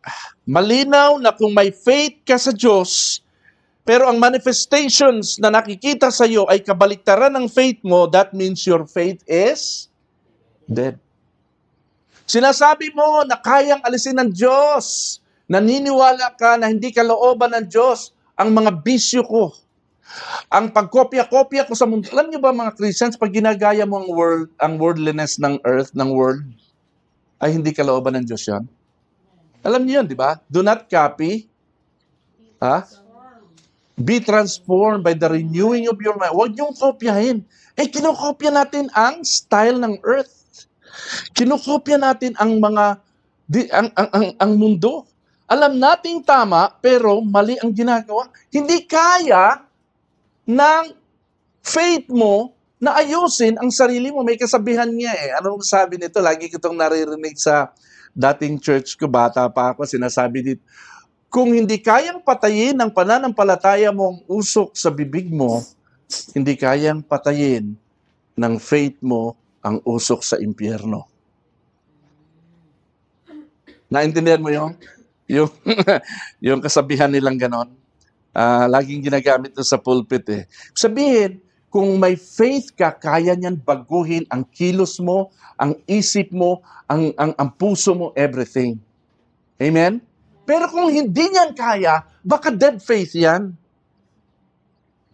Malinaw na kung may faith ka sa Diyos, pero ang manifestations na nakikita sa iyo ay kabaliktaran ng faith mo, that means your faith is dead. Sinasabi mo na kayang alisin ng Diyos. Naniniwala ka na hindi kalooban ng Diyos ang mga bisyo ko. Ang pagkopya-kopya ko sa mundo. Alam niyo ba mga Christians, pag ginagaya mo ang worldliness ng earth, ng world, ay hindi kalooban ng Diyos yan? Alam niyo yun, di ba? Do not copy. Be transformed by the renewing of your mind. Huwag niyong kopyahin. Kinokopya natin ang style ng earth. Kinokopya natin ang ang mundo. Alam nating tama, pero mali ang ginagawa. Hindi kaya ng faith mo na ayusin ang sarili mo. May kasabihan niya eh. Anong sabi nito? Lagi ko itong naririnig sa dating church ko. Bata pa ako, sinasabi dito, kung hindi kayang patayin ang pananampalataya mo ang usok sa bibig mo, hindi kayang patayin ng faith mo ang usok sa impyerno. Naintindihan mo yung yung kasabihan nilang ganon? Laging ginagamit ito sa pulpit eh. Sabihin, kung may faith ka, kaya niyan baguhin ang kilos mo, ang isip mo, ang puso mo, everything. Amen? Pero kung hindi niyan kaya, baka dead faith yan.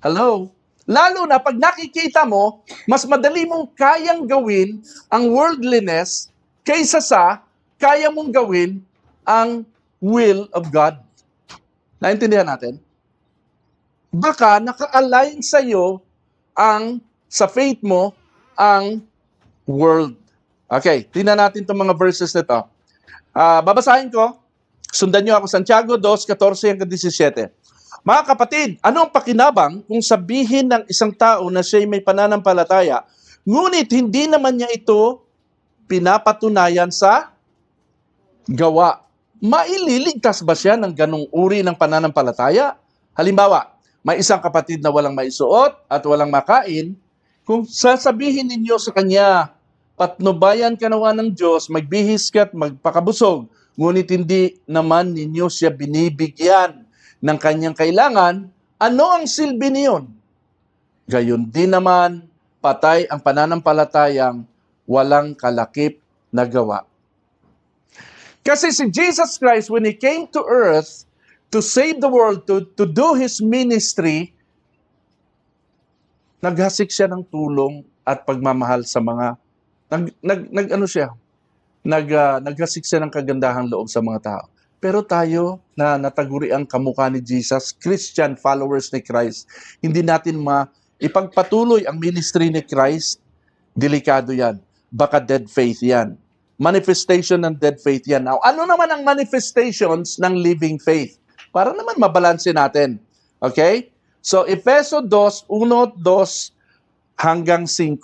Hello? Lalo na pag nakikita mo, mas madali mong kayang gawin ang worldliness kaysa sa kaya mong gawin ang will of God. Naintindihan natin? Baka naka-align sa'yo sa faith mo, ang world. Okay, tingnan natin itong mga verses nito. Babasahin ko. Sundan niyo ako, Santiago 2:14-17. Mga kapatid, ano ang pakinabang kung sabihin ng isang tao na siya'y may pananampalataya, ngunit hindi naman niya ito pinapatunayan sa gawa? Maililigtas ba siya ng ganong uri ng pananampalataya? Halimbawa, may isang kapatid na walang maisuot at walang makain, kung sasabihin ninyo sa kanya, patnubayan ka nawa ng Diyos, magbihis ka at magpakabusog, ngunit hindi naman ninyo siya binibigyan ng kanyang kailangan, ano ang silbi niyon? Gayon din naman, patay ang pananampalatayang walang kalakip na gawa. Kasi si Jesus Christ, when He came to earth to save the world, to do His ministry, naghasik siya ng tulong at pagmamahal sa mga, naghasik siya ng kagandahang loob sa mga tao. Pero tayo na nataguri ang kamukha ni Jesus, Christian followers ni Christ, hindi natin ipagpatuloy ang ministry ni Christ, delikado yan. Baka dead faith yan. Manifestation ng dead faith yan. Now, ano naman ang manifestations ng living faith? Para naman mabalanse natin. Okay? So, Efeso 2, 1, 2 hanggang 5.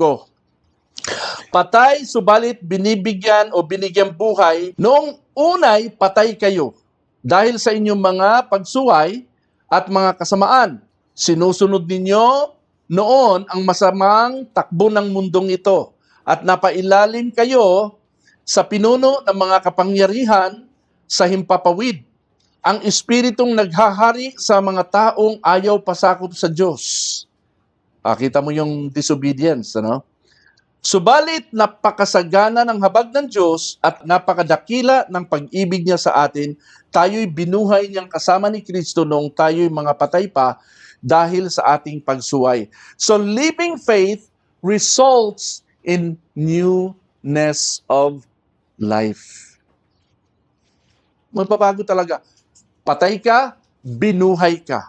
Patay, subalit binibigyan o binigyan buhay, noong unay patay kayo dahil sa inyong mga pagsuway at mga kasamaan. Sinusunod ninyo noon ang masamang takbo ng mundong ito at napailalim kayo sa pinuno ng mga kapangyarihan sa himpapawid. Ang espiritong naghahari sa mga taong ayaw pasakop sa Diyos. Kita mo yung disobedience, ano? Subalit napakasagana ng habag ng Diyos at napakadakila ng pag-ibig niya sa atin, tayo'y binuhay niyang kasama ni Kristo noong tayo'y mga patay pa dahil sa ating pagsuway. So living faith results in newness of life. Magpapago talaga. Patay ka, binuhay ka.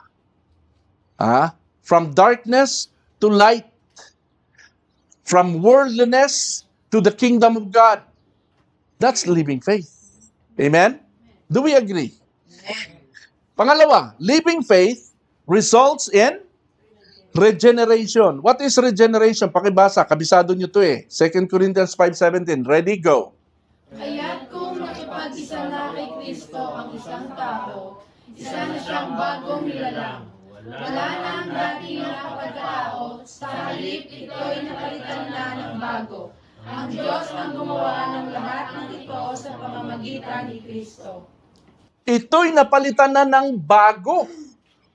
From darkness to light. From worldliness to the kingdom of God. That's living faith. Amen? Do we agree? Pangalawa, living faith results in regeneration. What is regeneration? Pakibasa, kabisado nyo to eh. 2 Corinthians 5:17. Ready, go. Kaya't kung nakipag-isa na kay Kristo ang isang tao, isa na siyang bagong nilalang. Wala na ang dati na pagkatao, sa halip ito'y napalitan na ng bago. Ang Diyos ang gumawa ng lahat ng ito sa pamamagitan ni Kristo. Ito'y napalitan na ng bago.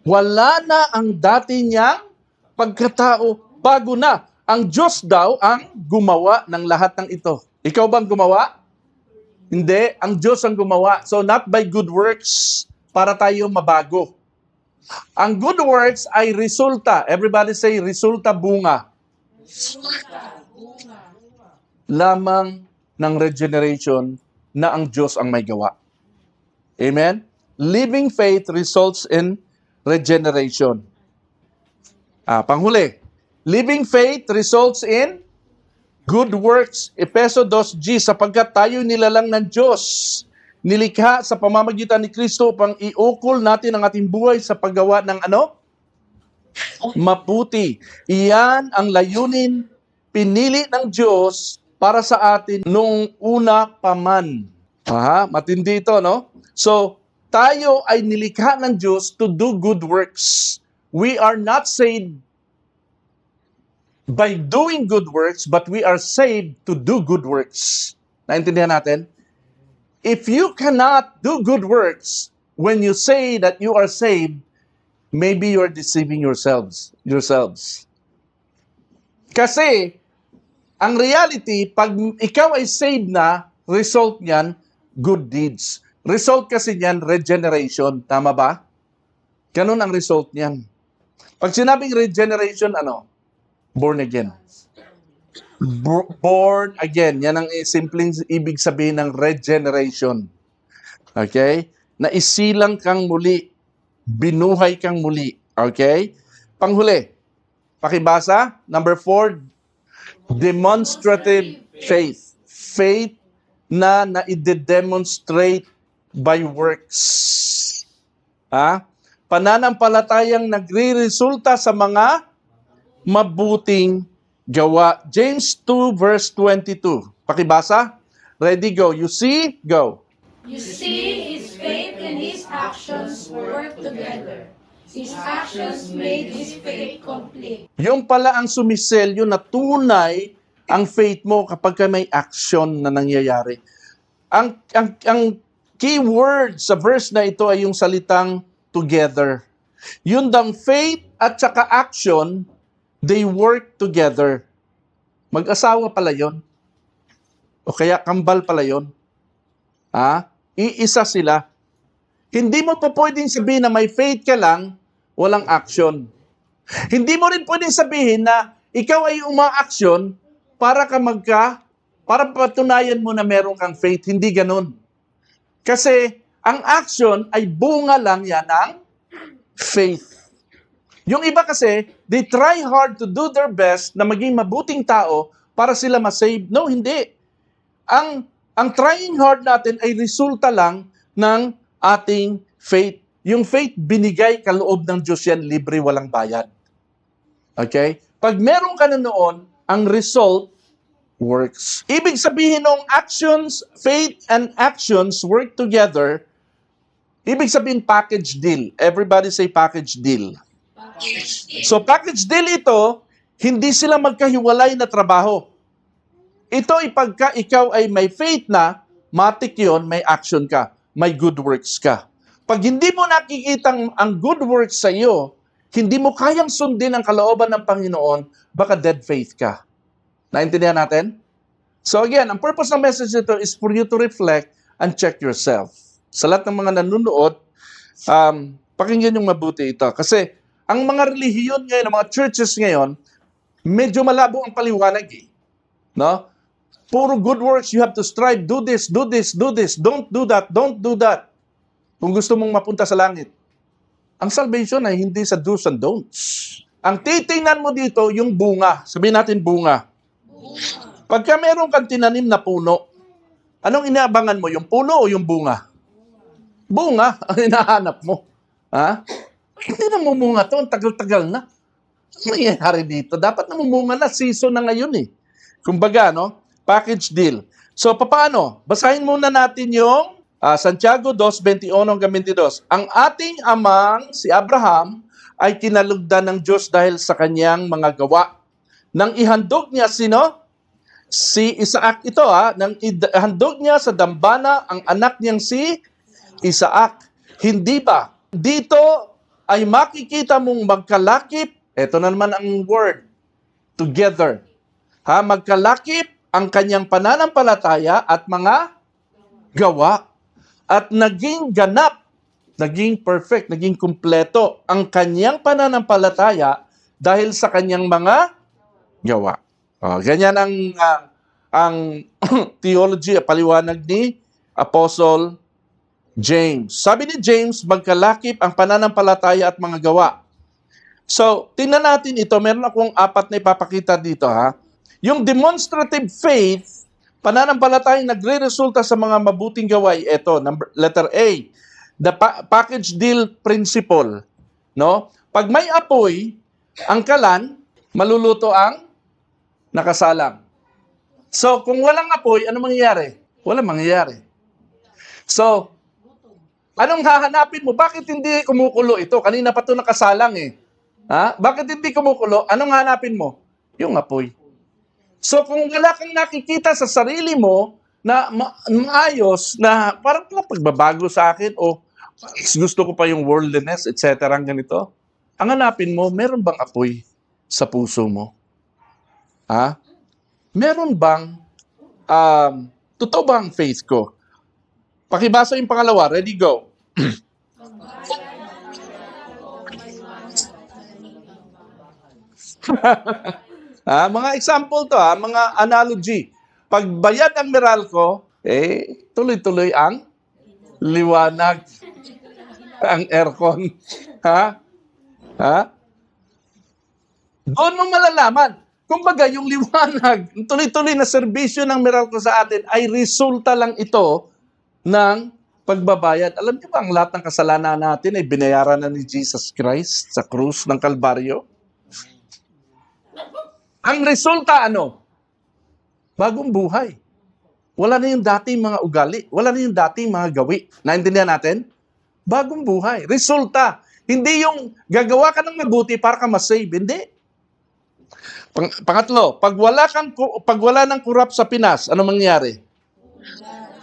Wala na ang dati niyang pagkatao, bago na. Ang Diyos daw ang gumawa ng lahat ng ito. Ikaw bang gumawa? Hindi, ang Diyos ang gumawa. So not by good works para tayo mabago. Ang good works ay resulta. Everybody say, resulta bunga. Lamang ng regeneration na ang Diyos ang may gawa. Amen? Living faith results in regeneration. Panghuli. Living faith results in good works. Efeso 2:G, sapagkat tayo nilalang ng Diyos, nilikha sa pamamagitan ni Kristo upang iukol natin ang ating buhay sa paggawa ng ano? mabuti. Iyan ang layunin pinili ng Diyos para sa atin noong una pa man. Matindi ito, no? So, tayo ay nilikha ng Diyos to do good works. We are not saved by doing good works, but we are saved to do good works. Naintindihan natin? If you cannot do good works when you say that you are saved, maybe you are deceiving yourselves. Kasi, ang reality, pag ikaw ay saved na, result niyan, good deeds. Result kasi niyan, regeneration. Tama ba? Ganun ang result niyan. Pag sinabing regeneration, ano? Born again. Born again. Yan ang simpleng ibig sabihin ng regeneration. Okay? Naisilang kang muli. Binuhay kang muli. Okay? Panghuli. Pakibasa. Number 4, demonstrative faith. Faith na na-demonstrate by works. Pananampalatayang nagre-resulta sa mga mabuting gawa. James 2 verse 22. Pakibasa. Ready, go. You see? Go. You see, his faith and his actions work together. His actions made his faith complete. Yung pala ang sumiselyo na tunay ang faith mo kapag ka may action na nangyayari. Ang key word sa verse na ito ay yung salitang together. Yun dang faith at saka action, they work together. Mag-asawa pala yon. O kaya kambal pala yon. Iisa sila. Hindi mo pa pwedeng sabihin na may faith ka lang, walang action. Hindi mo rin pwedeng sabihin na ikaw ay uma-action para patunayan mo na meron kang faith. Hindi ganun. Kasi ang action ay bunga lang yan ng faith. Yung iba kasi, they try hard to do their best na maging mabuting tao para sila masave. No, hindi. Ang trying hard natin ay resulta lang ng ating faith. Yung faith, binigay kaloob ng Diyos yan, libre, walang bayad. Okay? Pag meron ka na noon, ang result works. Ibig sabihin ng actions, faith and actions work together, ibig sabihin package deal. Everybody say package deal. So package deal ito, hindi sila magkahiwalay na trabaho. Ito ipagka ikaw ay may faith na, matik yun, may action ka, may good works ka. Pag hindi mo nakikita ang good works sa iyo, hindi mo kayang sundin ang kalooban ng Panginoon, baka dead faith ka. Naintindihan natin? So again, ang purpose ng message nito is for you to reflect and check yourself. Sa lahat ng mga nanonood, pakinggan yung mabuti ito. Kasi ang mga relihiyon ngayon, ang mga churches ngayon, medyo malabo ang paliwanag eh. No? Puro good works, you have to strive, do this, do this, do this, don't do that, don't do that. Kung gusto mong mapunta sa langit. Ang salvation ay hindi sa do's and don'ts. Ang titingnan mo dito, yung bunga. Sabihin natin bunga. Pagka meron kang tinanim na puno, anong inaabangan mo? Yung puno o yung bunga? Bunga ang hinahanap mo. Hindi na mumunga to, ang tagal-tagal na. Nangyayari dito. Dapat namumunga na, season na ngayon eh. Kumbaga, no? Package deal. So, paano? Basahin muna natin yung Santiago 2:21 hanggang 22. Ang ating amang, si Abraham, ay kinalugdan ng Diyos dahil sa kanyang mga gawa. Nang ihandog niya sino? Si Isaac ito nang ihandog niya sa dambana ang anak niyang si Isaac. Hindi ba? Dito ay makikita mong magkalakip. Ito na naman ang word. Together. Magkalakip ang kanyang pananampalataya at mga gawa. At naging ganap, naging perfect, naging kumpleto ang kanyang pananampalataya dahil sa kanyang mga gawa. Ganyan ang theology, paliwanag ni Apostle James. Sabi ni James, magkalakip ang pananampalataya at mga gawa. So, tingnan natin ito. Meron akong 4 na ipapakita dito. Yung demonstrative faith, pananampalatayang nagre-resulta sa mga mabuting gawain. Ito, letter A, the package deal principle. No? Pag may apoy, ang kalan, maluluto ang nakasalang. So, kung walang apoy, ano mangyayari? Walang mangyayari. So, anong hahanapin mo? Bakit hindi kumukulo ito? Kanina pa ito nakasalang eh. Ha? Bakit hindi kumukulo? Anong hanapin mo? Yung apoy. So, kung wala kang nakikita sa sarili mo na maayos, na parang pagbabago sa akin o gusto ko pa yung worldliness, etc. ganito, ang hanapin mo, meron bang apoy sa puso mo? Ha? Meron bang, totoo ba ang faith ko? Pakibasa yung pangalawa. Ready, go. Mga example to, mga analogy. Pag bayad ang Meralco, tuloy-tuloy ang liwanag, ang aircon. Ha? Doon mo malalaman. Kumbaga, yung liwanag, tuloy-tuloy na serbisyo ng Meralco sa atin ay resulta lang ito ng pagbabayad. Alam niyo ba, ang lahat ng kasalanan natin ay binayaran na ni Jesus Christ sa krus ng Kalbaryo? Ang resulta ano? Bagong buhay. Wala na yung dating mga ugali. Wala na yung dating mga gawi. Naintindihan natin? Bagong buhay. Resulta. Hindi yung gagawa ka ng mabuti para ka masave. Hindi. Pangatlo, pag wala ng corrupt sa Pinas, ano mangyari?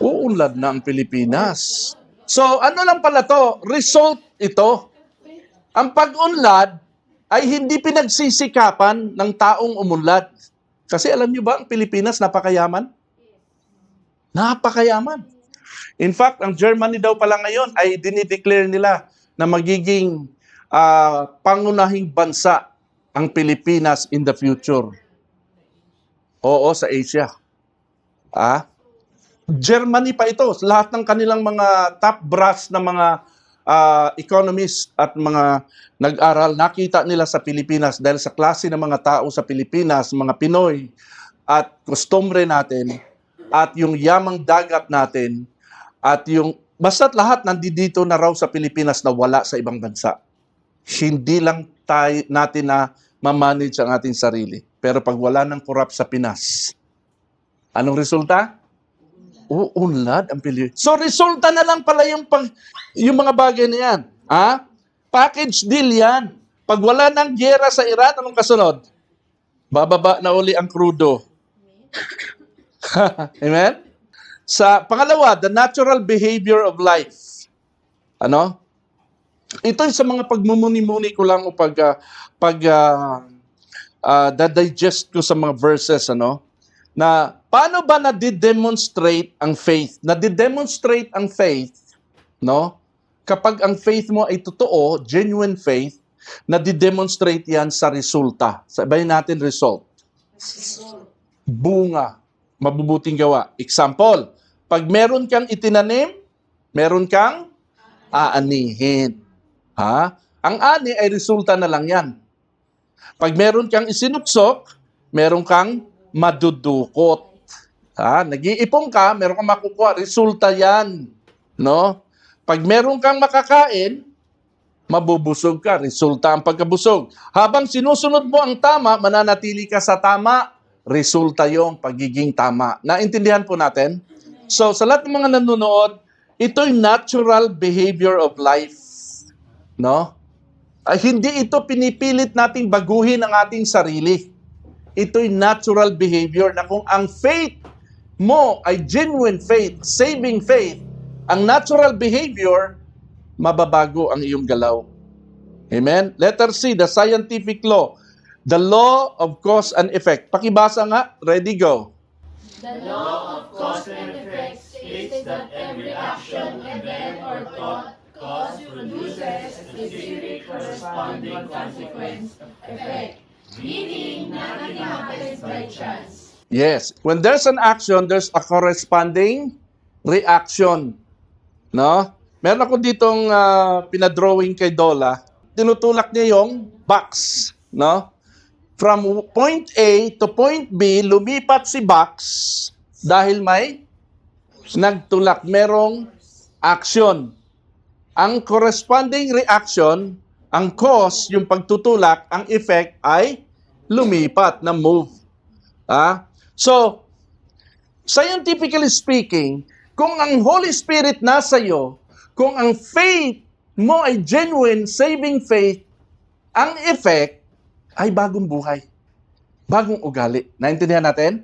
Uunlad na ang Pilipinas. So, ano lang pala to? Result ito. Ang pag-unlad ay hindi pinagsisikapan ng taong umunlad. Kasi alam niyo ba, ang Pilipinas napakayaman? Napakayaman. In fact, ang Germany daw pala ngayon ay dinideclare nila na magiging pangunahing bansa ang Pilipinas in the future. Oo, sa Asia. Germany pa ito. Lahat ng kanilang mga top brass na mga economists at mga nag-aral, nakita nila sa Pilipinas dahil sa klase ng mga tao sa Pilipinas, mga Pinoy, at kostumbre natin, at yung yamang dagat natin, at yung, basta't lahat nandito na raw sa Pilipinas na wala sa ibang bansa. Hindi lang natin na ma-manage ang ating sarili. Pero pag wala ng corrupt sa Pinas, anong resulta? Uunlad ang Pilipinas. So, resulta na lang pala yung mga bagay na yan. Package deal yan. Pag wala ng gyera sa Iran, anong kasunod? Bababa na uli ang crudo. Amen? Sa pangalawa, the natural behavior of life. Ano? Ito sa mga pagmumuni-muni ko lang o digest ko sa mga verses, ano? Na paano ba nadidemonstrate ang faith? Nadidemonstrate ang faith, no? Kapag ang faith mo ay totoo, genuine faith, nadidemonstrate yan sa resulta. Sabayin natin result. Bunga. Mabubuting gawa. Example, pag meron kang itinanim, meron kang aanihin. Ang ani ay resulta na lang yan. Pag meron kang isinuksok, meron kang madudukot. Nag-iipon ka, meron kang makukuha. Resulta yan. No? Pag meron kang makakain, mabubusog ka. Resulta ang pagkabusog. Habang sinusunod mo ang tama, mananatili ka sa tama. Resulta yung pagiging tama. Naintindihan po natin? So, sa lahat ng mga nanonood, ito'y natural behavior of life. No? Hindi ito pinipilit nating baguhin ang ating sarili. Ito'y natural behavior na kung ang faith mo ay genuine faith, saving faith, ang natural behavior, mababago ang iyong galaw. Amen? Letter C, the scientific law. The law of cause and effect. Pakibasa nga. Ready, go. The law of cause and effect states that every action, event, or thought produces a specific corresponding consequence, effect, meaning nothing happens by chance. Yes. When there's an action, there's a corresponding reaction. No? Meron ako ditong pinadrawing kay Dola. Tinutulak niya yung box. No? From point A to point B, lumipat si box dahil may nagtulak. Merong action. Ang corresponding reaction Ang cause, yung pagtutulak, ang effect ay lumipat, na move. So, scientifically speaking, kung ang Holy Spirit nasa iyo, kung ang faith mo ay genuine saving faith, ang effect ay bagong buhay, bagong ugali. Naintindihan natin?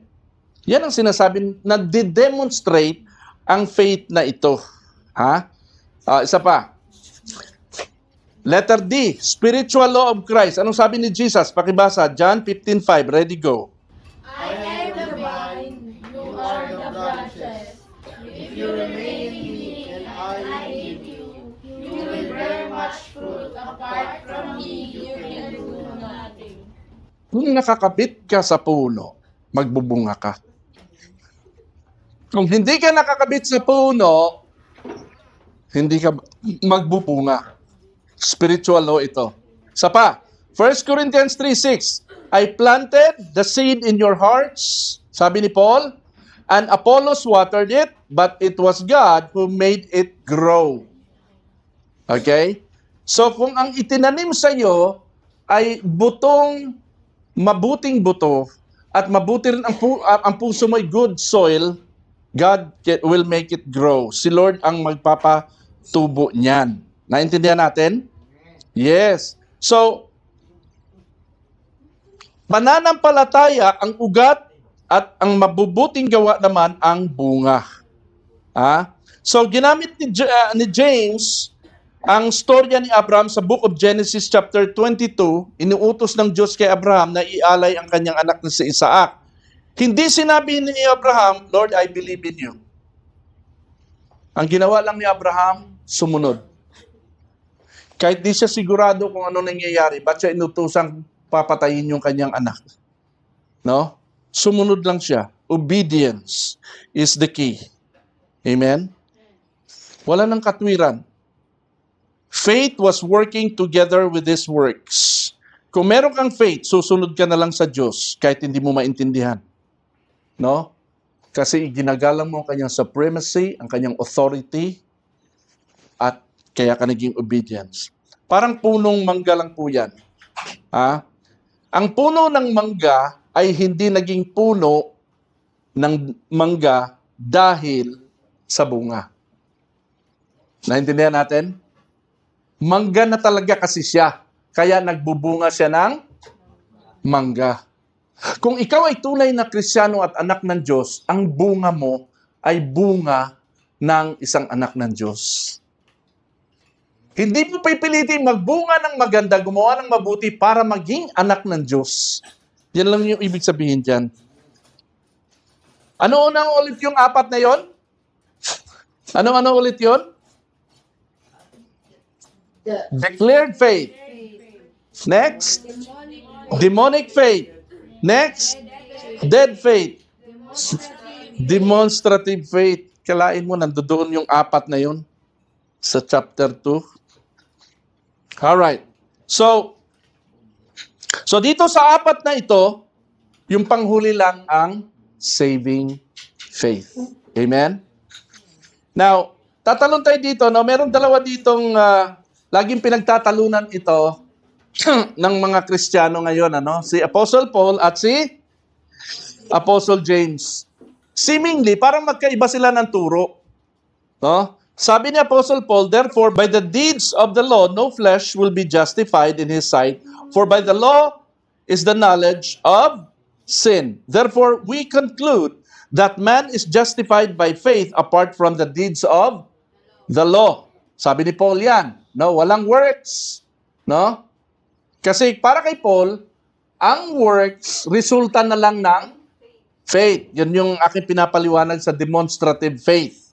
Yan ang sinasabi na de-demonstrate ang faith na ito. Isa pa. Letter D, spiritual law of Christ. Anong sabi ni Jesus? Pakibasa, John 15:5. Ready, go. I am the vine, you are the branches. If you remain in me and I in you, you will bear much fruit. Apart from me, you can do nothing. Kung nakakabit ka sa puno, magbubunga ka. Kung hindi ka nakakabit sa puno, hindi ka magbubunga. Spiritual law ito. Sa pa, 1 Corinthians 3:6, I planted the seed in your hearts, sabi ni Paul, and Apollos watered it, but it was God who made it grow. Okay? So kung ang itinanim sa iyo ay mabuting buto, at mabuti rin ang puso mo ay good soil, God will make it grow. Si Lord ang magpapatubo niyan. Naintindihan natin? Yes. So, pananampalataya ang ugat at ang mabubuting gawa naman ang bunga. So, ginamit ni James ang storya ni Abraham sa Book of Genesis chapter 22. Inuutos ng Diyos kay Abraham na ialay ang kanyang anak na si Isaac. Hindi sinabi ni Abraham, Lord, I believe in you. Ang ginawa lang ni Abraham, sumunod. Kahit di siya sigurado kung ano nangyayari, ba't siya inutusang papatayin yung kanyang anak? No? Sumunod lang siya. Obedience is the key. Amen? Wala nang katwiran. Faith was working together with His works. Kung meron kang faith, susunod ka na lang sa Diyos kahit hindi mo maintindihan. No? Kasi ginagalang mo ang kanyang supremacy, ang kanyang authority, at kaya ka naging obedience. Parang punong mangga lang po yan. Ang puno ng mangga ay hindi naging puno ng mangga dahil sa bunga. Naintindihan natin? Mangga na talaga kasi siya. Kaya nagbubunga siya ng mangga. Kung ikaw ay tunay na Kristiyano at anak ng Diyos, ang bunga mo ay bunga ng isang anak ng Diyos. Hindi mo pipilitin magbunga ng maganda, gumawa ng mabuti para maging anak ng Diyos. Yan lang yung ibig sabihin dyan. Ano unang ulit yung apat na yon? Ano ulit yon? Declared faith. Next, demonic faith. Next, dead faith. Demonstrative faith. Kalain mo, nandoon yung apat na yun sa chapter 2. Alright. So dito sa apat na ito, yung panghuli lang ang saving faith. Amen? Now, tatalon tayo dito. No? Meron dalawa ditong laging pinagtatalunan ito ng mga Kristiyano ngayon. Si Apostle Paul at si Apostle James. Seemingly, parang magkaiba sila ng turo. No? Sabi ni Apostle Paul, therefore, by the deeds of the law, no flesh will be justified in his sight, for by the law is the knowledge of sin. Therefore, we conclude that man is justified by faith apart from the deeds of the law. Sabi ni Paul yan, no, walang works. No? Kasi para kay Paul, ang works, resulta na lang ng faith. Yan yung aking pinapaliwanag sa demonstrative faith.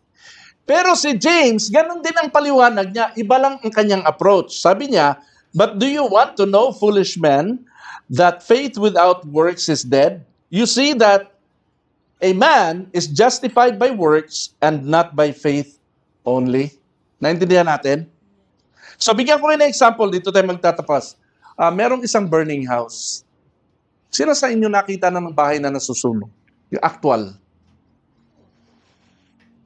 Pero si James, ganun din ang paliwanag niya. Iba lang ang kanyang approach. Sabi niya, but do you want to know, foolish men, that faith without works is dead? You see that a man is justified by works and not by faith only. Naintindihan natin? So bigyan ko rin ng example, dito tayo magtatapos. Merong isang burning house. Sino sa inyo nakita ng bahay na nasusunog? Yung actual.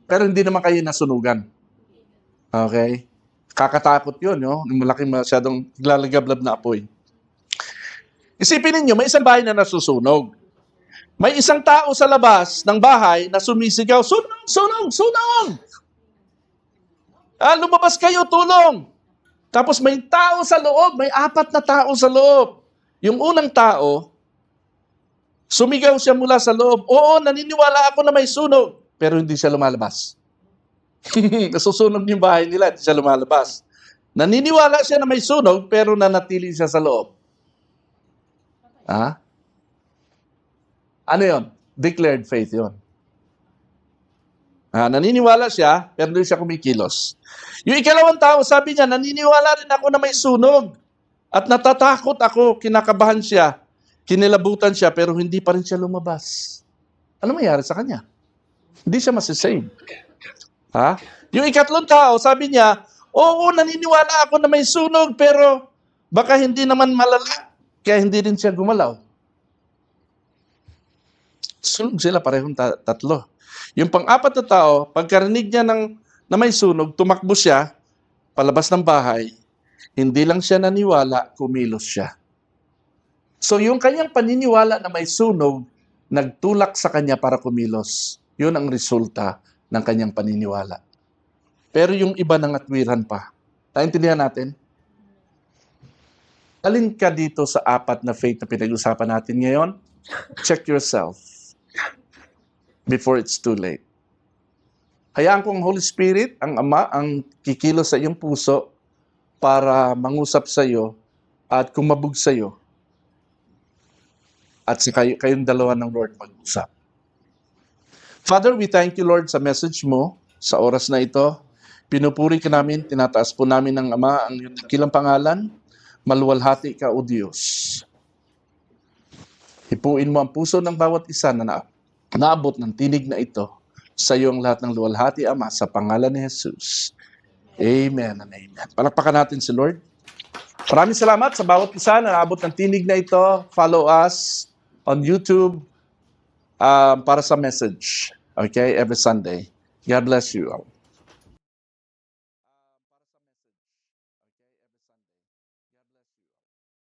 Pero hindi naman kayo nasunugan. Okay? Kakatakot yun, no? Yung malaking masyadong lalagablab na apoy. Isipin ninyo, may isang bahay na nasusunog. May isang tao sa labas ng bahay na sumisigaw, sunog, sunog, sunog! Lumabas kayo, tulong! Tapos may tao sa loob, may 4 na tao sa loob. Yung unang tao, sumigaw siya mula sa loob, oo, naniniwala ako na may sunog, pero hindi siya lumalabas. Nasusunog yung bahay nila, hindi siya lumalabas. Naniniwala siya na may sunog, pero nanatili siya sa loob. Ha? Ano yon? Declared faith yon. Naniniwala siya, pero hindi siya kumikilos. Yung ikalawang tao, sabi niya, naniniwala rin ako na may sunog. At natatakot ako, kinakabahan siya, kinilabutan siya, pero hindi pa rin siya lumabas. Ano mangyari sa kanya? Hindi siya masisave. Ha? Yung ikatlong tao, sabi niya, oo, naniniwala ako na may sunog, pero baka hindi naman malala, kaya hindi rin siya gumalaw. Sunog sila, parehong tatlo. Yung pang-4 na tao, pagkarinig niya na may sunog, tumakbo siya, palabas ng bahay, hindi lang siya naniwala, kumilos siya. So yung kanyang paniniwala na may sunog, nagtulak sa kanya para kumilos. Yun ang resulta ng kanyang paniniwala. Pero yung iba nang atwiran pa. Naintindihan natin? Alin ka dito sa 4 na faith na pinag-usapan natin ngayon? Check yourself before it's too late. Hayaan ko ang Holy Spirit, ang Ama, ang kikilos sa iyong puso para mangusap sa iyo at kumabog sa iyo. At si kayong dalawa ng Lord mag-usap. Father, we thank you, Lord, sa message mo sa oras na ito. Pinupuri ka namin, tinataas po namin ng Ama ang iyong dakilang pangalan. Maluwalhati ka, O Diyos. Hipuin mo ang puso ng bawat isa na naabot ng tinig na ito. Sa iyo ang lahat ng luwalhati, Ama, sa pangalan ni Jesus. Amen and amen. Palakpakan natin si Lord. Maraming salamat sa bawat isa na naabot ng tinig na ito. Follow us on YouTube para sa message. Okay? Every Sunday. God bless you all.